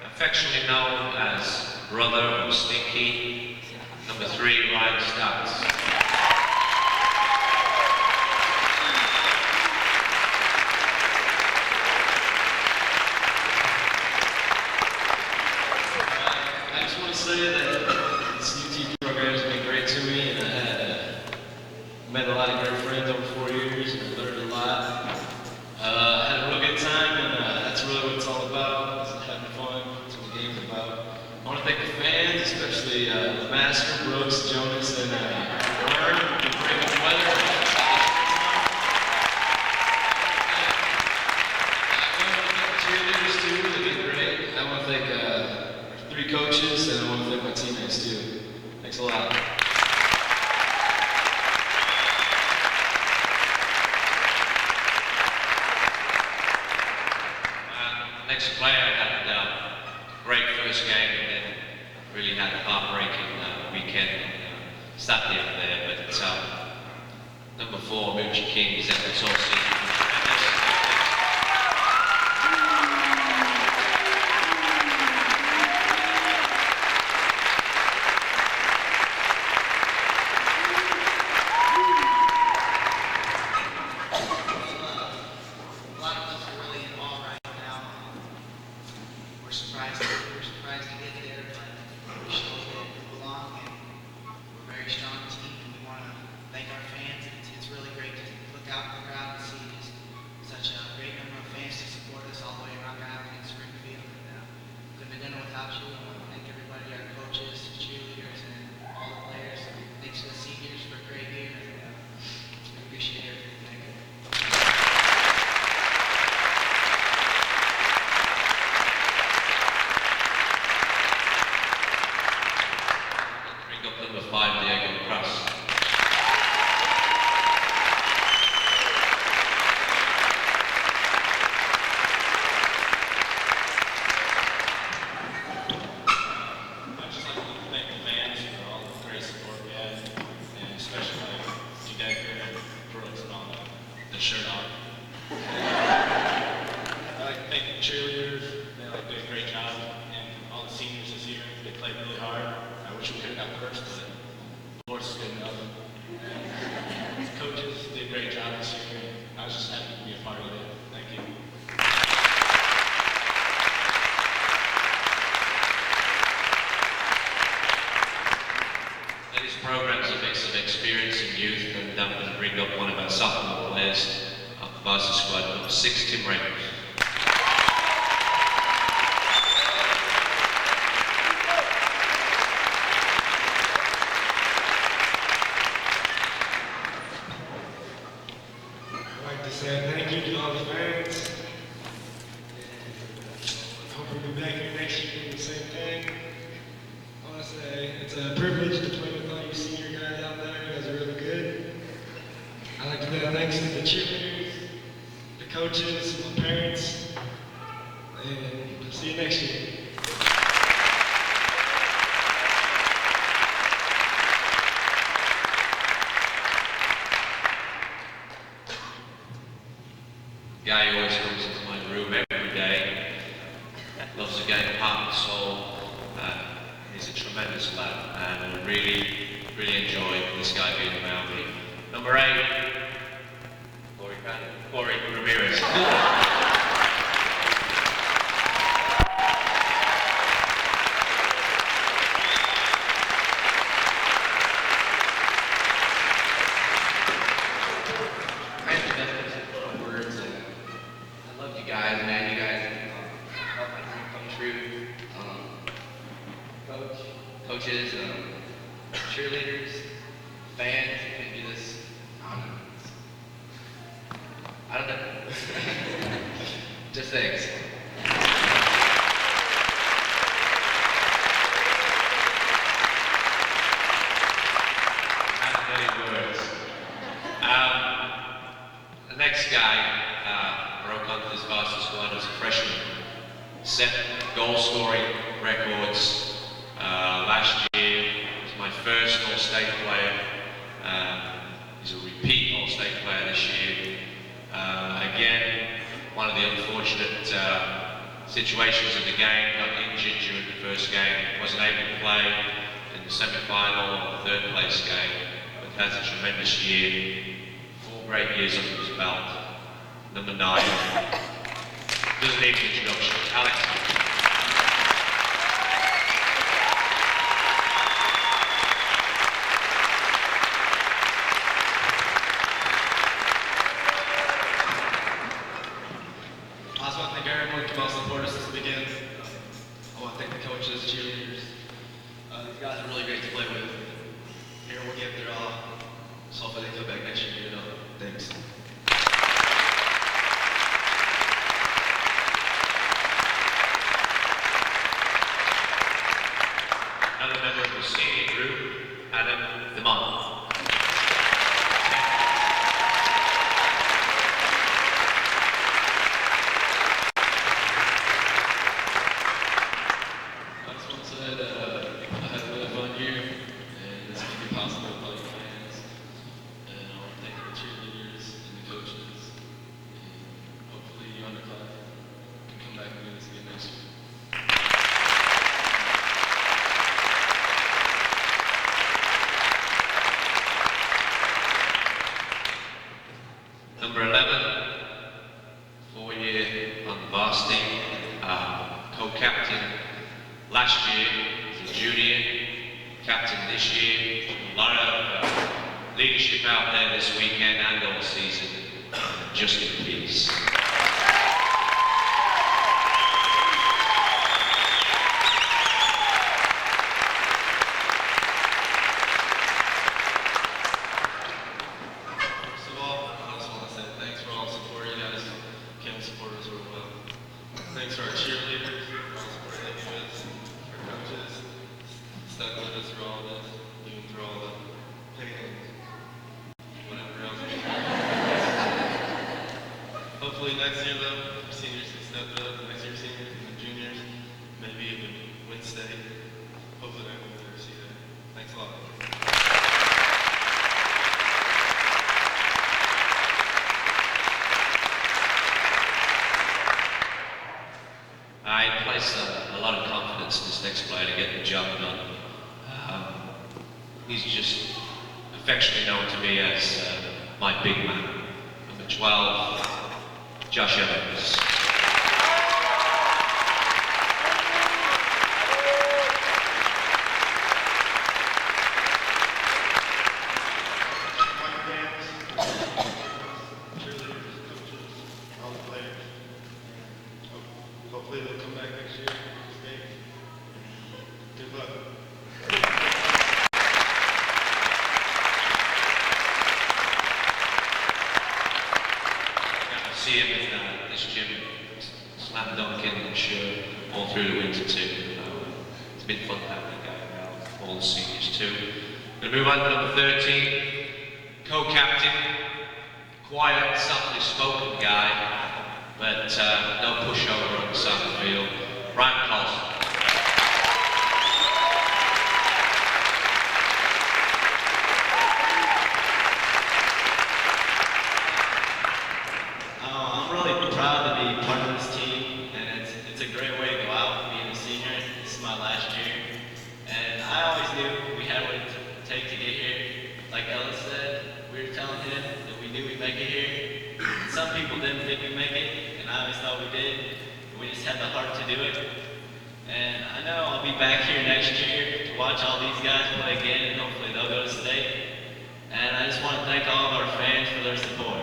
Speaker 6: Affectionately known as Brother or Stinky, number 3, Ryan Stutz.
Speaker 8: I just want to say that this UT program has been great to me, and I had met a lot of great friends over 4 years, and I learned a lot. Had a real good time, and that's really what it's all about. It's having fun. That's what the game's about. I want to thank the fans, especially the Master, Brooks, Jonas, and Warren for bringing the weather. I want to thank the cheerleaders too. They've been great. I want to thank 3 coaches, and I want to thank my teammates too. Thanks a lot.
Speaker 6: Next player had a great first game, and then really had a heartbreaking weekend Saturday up there. But number 4, Moochie King, is at the top season.
Speaker 7: A lot of us are really in awe right now. We're surprised to get there, but we show that we belong, and we're a very strong team, and we want to thank our fans. It's really great to look out in the crowd and see just such a great number of fans to support us all the way around Island and Springfield. And couldn't have done it without you. I want to thank everybody, our coaches, cheerleaders, and all the players. Thanks to the seniors for a great year, and we appreciate everything. Thank you.
Speaker 6: Bring up number 5, Diego Cross.
Speaker 8: I'd just like to thank the fans for all the great support we had, and especially G-Decker and Brooks and all the shirt on. I'd like to thank the cheerleaders. They did a great job, and all the seniors this year. They
Speaker 10: played really hard. I wish we could have got first, but sports is good enough. The coaches did a great job this year, and I was just happy to be a part of it. Thank you.
Speaker 6: This program's a mix of experience and youth, and I'm going to bring up one of our sophomore players of the varsity squad, number 6, Tim Raymond.
Speaker 11: I'd like to say thank you to all the fans. Hope we'll be back here next year doing the same thing. I want to say it's a privilege to play with all you senior guys out there. You guys are really good. I'd like to say thanks to the cheerleaders, the coaches, my parents, and see you next year.
Speaker 6: Guy always comes into my room every day, loves the game, heart and soul. He's a tremendous lad, and I really enjoy this guy being around me. Number 8, Corey Ramirez.
Speaker 12: I love you guys, man. You guys helped my dream come true. Coaches, cheerleaders, fans, you couldn't do this. I don't know. Just thanks.
Speaker 6: Not many words. The next guy broke onto this varsity squad as a freshman, set goal-scoring records. Last year was my first All-State player. He's a repeat All-State player this year. Again, one of the unfortunate situations in the game, got injured during the first game, wasn't able to play in the semi-final or the third place game, but has a tremendous year. 4 great years under his belt. Number 9. Doesn't need an introduction. Alex.
Speaker 10: I just want to thank everyone who came out to support us this weekend. I want to thank the coaches, cheerleaders. These guys are really great to play with. Here we'll give their all. So hopefully they come back next year, you know. Thanks.
Speaker 6: Another member of the senior group, Adam DeMont.
Speaker 8: I just want to say that I had a really fun year, and this can be possible with all your fans. And I want to thank the cheerleaders and the coaches, and hopefully you underclass can come back and do this again next year.
Speaker 6: Number 11, 4-year on varsity, co-captain last year, he's a junior, captain this year. A lot of leadership out there this weekend and all season. Just in peace.
Speaker 10: First of all, I just want to say thanks for all the support. You guys came and supported us real well. Thanks to our cheerleaders for all the support they gave us, our coaches stuck with us through all this, even through all the pain and whatever else. Hopefully next year though, seniors can step up, next year seniors and juniors, maybe even win state. Hopefully I will never see that. Thanks a lot.
Speaker 6: I place a lot of confidence in this next player to get the job done. He's just affectionately known to me as my big man. Number 12, Josh Evans.
Speaker 9: Hopefully they'll come back next year. Good luck.
Speaker 6: See him in this gym, slam dunking, I'm sure, all through the winter too. It's been fun having a guy around, all the seniors too. We'll move on to number 13, co-captain, quiet, softly spoken guy, but no pushover on the side of the field. Ryan Clausen.
Speaker 8: I'm really proud to be part of this team, and it's a great way to go out being a senior. This is my last year, and I always knew we had what it take to get here. Like Ellis said, we were telling him that we knew we'd make it here. Some people didn't think we'd make it, and I always thought we did. We just had the heart to do it. And I know I'll be back here next year to watch all these guys play again, and hopefully they'll go to state. And I just want to thank all of our fans for their support.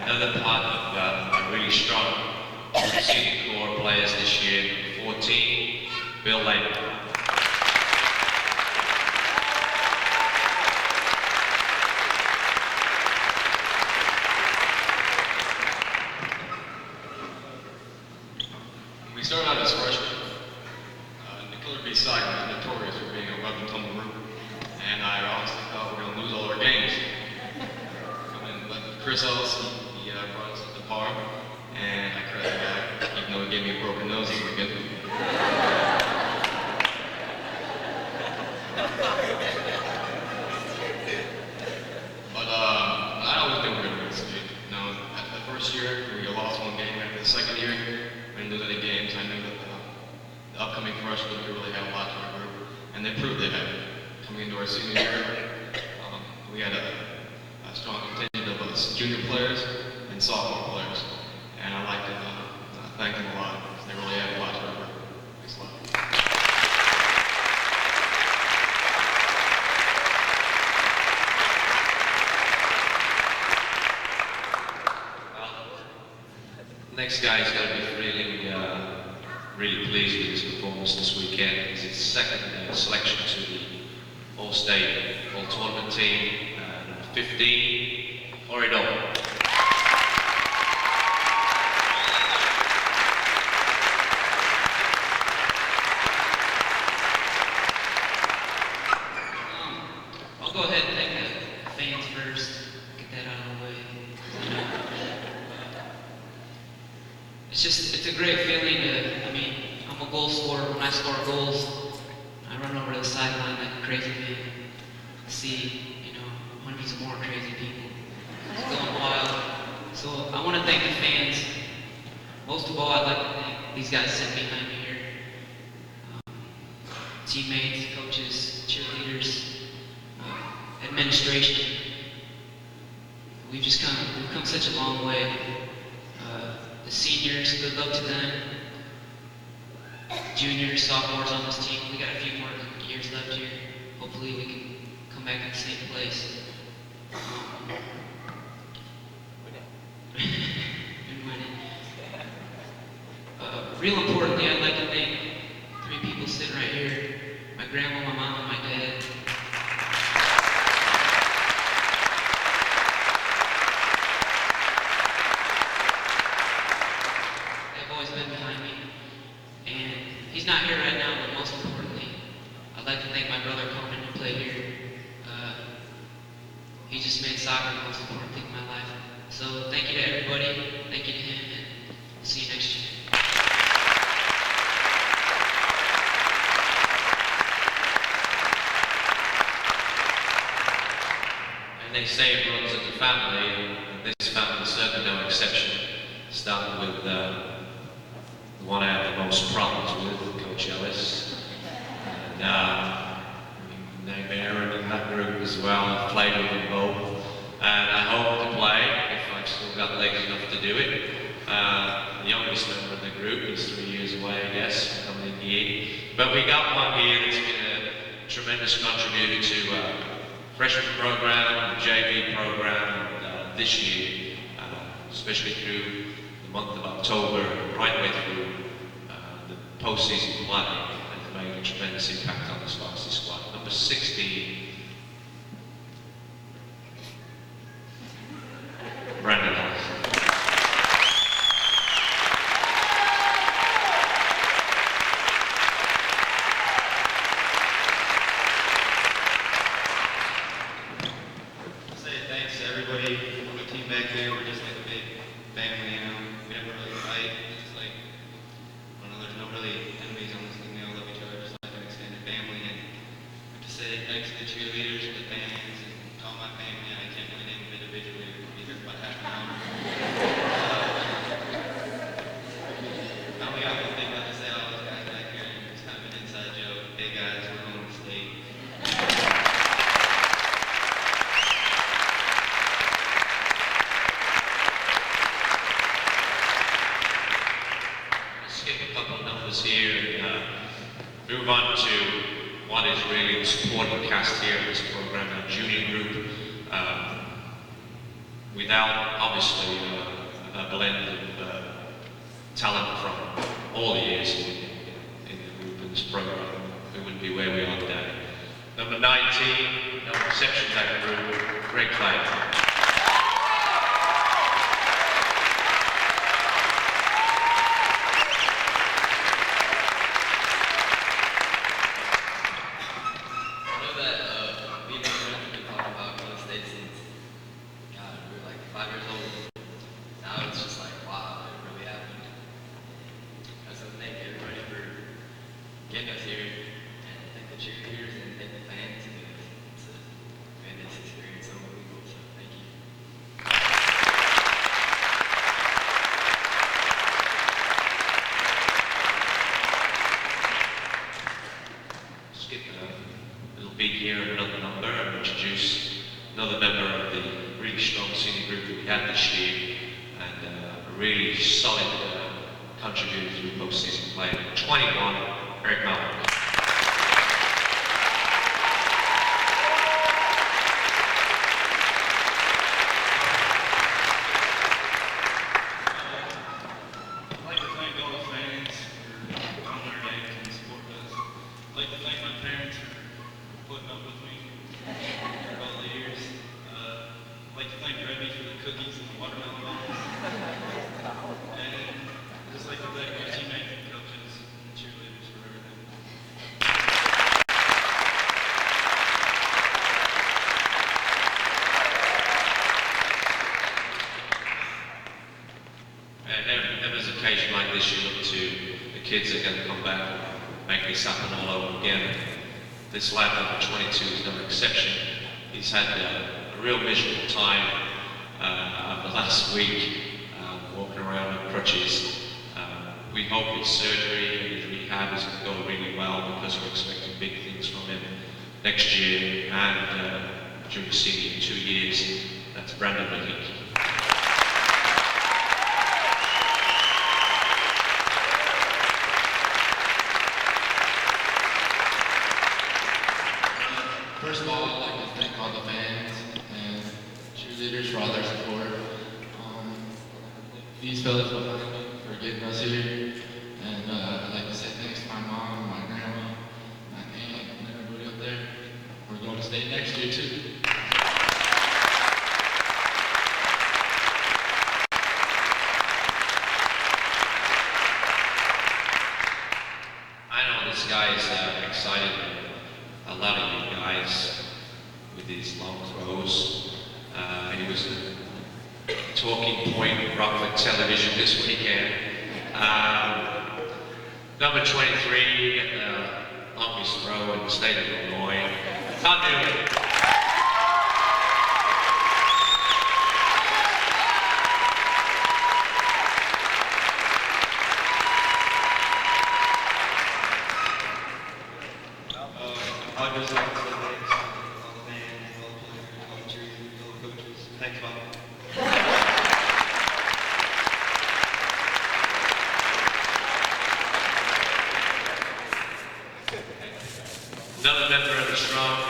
Speaker 6: Another part of a really strong senior core players this year, 14, Bill Layton.
Speaker 10: We started out as freshmen. The Killer Bee side was notorious for being a rough and tumble group, and I honestly thought we were going to lose all our games. But Chris Ellis, he brought us up to par, and I credit the guy, even though he gave me a broken nose this weekend. But I always knew we were going to win state. You know, at the first year, we lost one game. After the second year, we didn't lose any games. I knew that the upcoming freshmen could really have a lot to our group, and they proved they had it. Coming into our senior year, we had a strong contingent of us junior players and sophomore players, and I'd like to thank them a lot because they really have a lot to our group. Thanks a lot.
Speaker 6: Next guy's got to be really pleased with his performance this weekend. It's his second selection to the All-State All-Tournament team, 15, Oridon.
Speaker 13: I'll go ahead and thank the fans first, get that out of the way. It's a great feeling I'm a goal scorer. When I score goals, I run over to the sideline like a crazy man. See, hundreds of more crazy people. It's going wild. So I want to thank the fans. Most of all, I'd like to thank these guys sitting behind me here. Teammates, coaches, cheerleaders, administration. We've come such a long way. The seniors, good luck to them. Juniors, sophomores on this team, we got a few more years left here. Hopefully we can come back in the same place. And winning. Real importantly, I'd like to thank 3 people sitting right here. My grandma, my mom, and my dad. They've always been behind me. And he's not here right now, but most importantly, I'd like to thank my brother Conan who played here. He just made soccer the most important thing in my life. So thank you to everybody, thank you to him, and see you next year.
Speaker 6: they say it runs in the family, and this family is certainly no exception, starting with the one I have the most problems with, Coach Ellis. And named Aaron in that group as well. I've played with them both. And I hope to play, if I've still got legs enough to do it. The youngest member of the group is 3 years away, I guess, coming in here. But we got one here that's been a tremendous contributor to freshman program, the JV program, and this year, especially through the month of October, right the way through the postseason play, and made a tremendous impact on this varsity squad. Number 16, Brandon Ellis.
Speaker 10: Say thanks to everybody on the team back there. We're just like a big family, you know. We never really fight. It's just like, I don't know, there's no really enemies on this team. We all love each other, just like an extended family. And to say thanks to the cheerleaders, the fans, and to all my family. I can't really name them individually. We'll be here for about half an hour. I only got one thing left to say to all those guys back here. It's kind of an inside joke. Hey guys, we're going to state.
Speaker 6: Skip a couple of numbers here and move on to what is really the supporting cast here of this program, our junior group. Without, obviously, a blend of talent from all the years in the group in this program, we wouldn't be where we are today. Number 19, no exception to that group, Greg Clay. Be here at another number and introduce another member of the really strong senior group that we had this year, and a really solid contributor through postseason play. 21, Eric Malcolm.
Speaker 10: I'd like to thank all the fans for coming to our games and supporting us. I'd like to thank my parents for putting up with me for all the years. I'd like to thank Rebby for the cookies and the watermelon balls. And I'd just like to thank my teammates and coaches and cheerleaders for everything.
Speaker 6: And there's an occasion like this, you look to the kids that are going to come back and make this happen all over again. This lad, number 22, is no exception. He's had a real miserable time the last week, walking around with crutches. We hope his surgery and his rehab is going to go really well, because we're expecting big things from him next year and during senior 2 years. That's Brandon Malik.
Speaker 14: First of all, I'd like to thank all the fans and cheerleaders for all their support. These fellas behind me for getting us here. And I'd like to say thanks to my mom, my grandma, my aunt, and everybody up there. We're going to state next year too.
Speaker 6: I know this guy is excited. A lot of you guys with these long throws. He was a talking point of Rockford television this weekend. Number 23, longest throw in the state of Illinois. Tom Newman.
Speaker 10: Thanks, Bob.
Speaker 6: Another member of the strong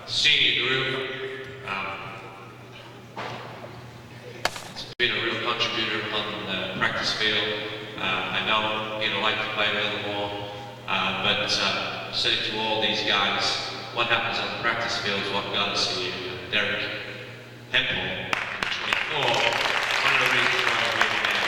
Speaker 6: senior group. It's been a real contributor on the practice field. I know he'd like to play a little more, but said it to all these guys, what happens on the practice field is what we got to see. Derek Hempel, 24, one of the reasons why we're here now.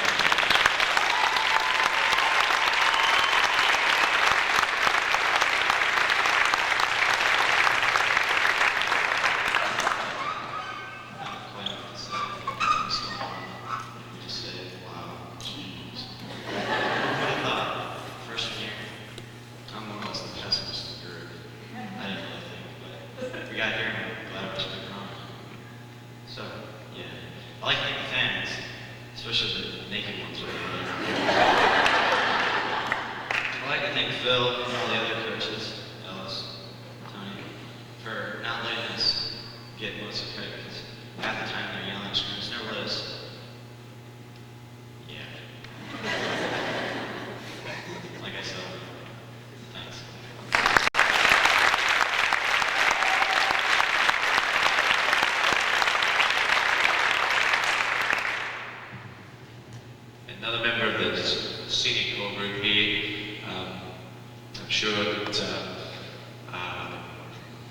Speaker 6: Another member of the senior core group here, I'm sure that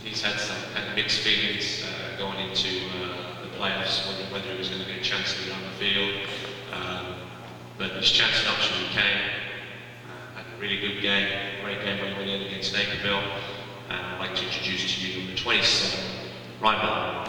Speaker 6: he's had some kind of mixed feelings going into the playoffs, whether he was going to get a chance to get on the field. But his chance and opportunity came. Had a really good game, great game when he went in against Naperville. I'd like to introduce to you number 27, Ryan Bell.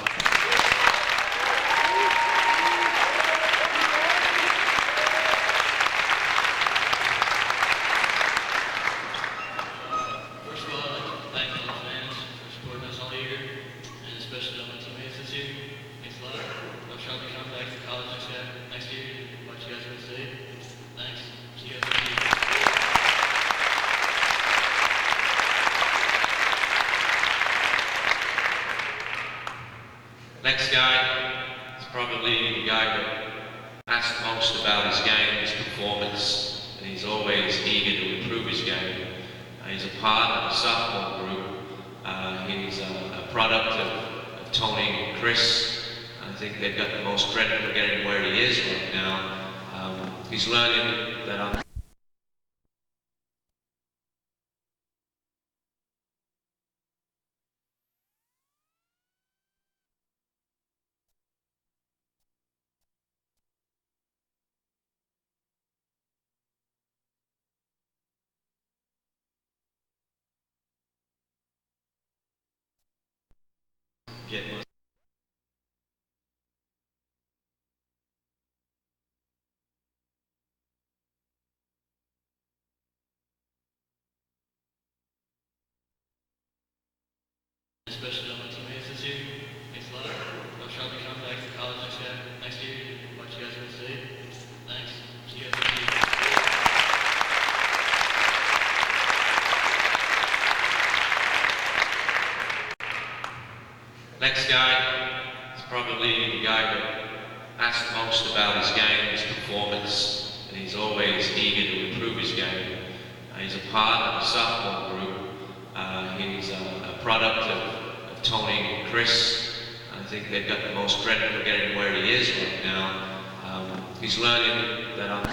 Speaker 6: Next guy is probably the guy that asked most about his game, his performance, and he's always eager to improve his game. He's a part of the sophomore group. He's a product of Tony and Chris. I think they've got the most credit for getting where he is right now. He's learning that I'm getting
Speaker 8: especially all my teammates this year. Thanks a lot. I'll try to come back to college next year. What you guys are going to say. Thanks. See you guys next year.
Speaker 6: Next guy is probably the guy that asked most about his game, his performance, and he's always eager to improve his game. He's a part of the sophomore group. He's a product of Tony and Chris. I think they've got the most credit for getting where he is right now. He's learning that I'm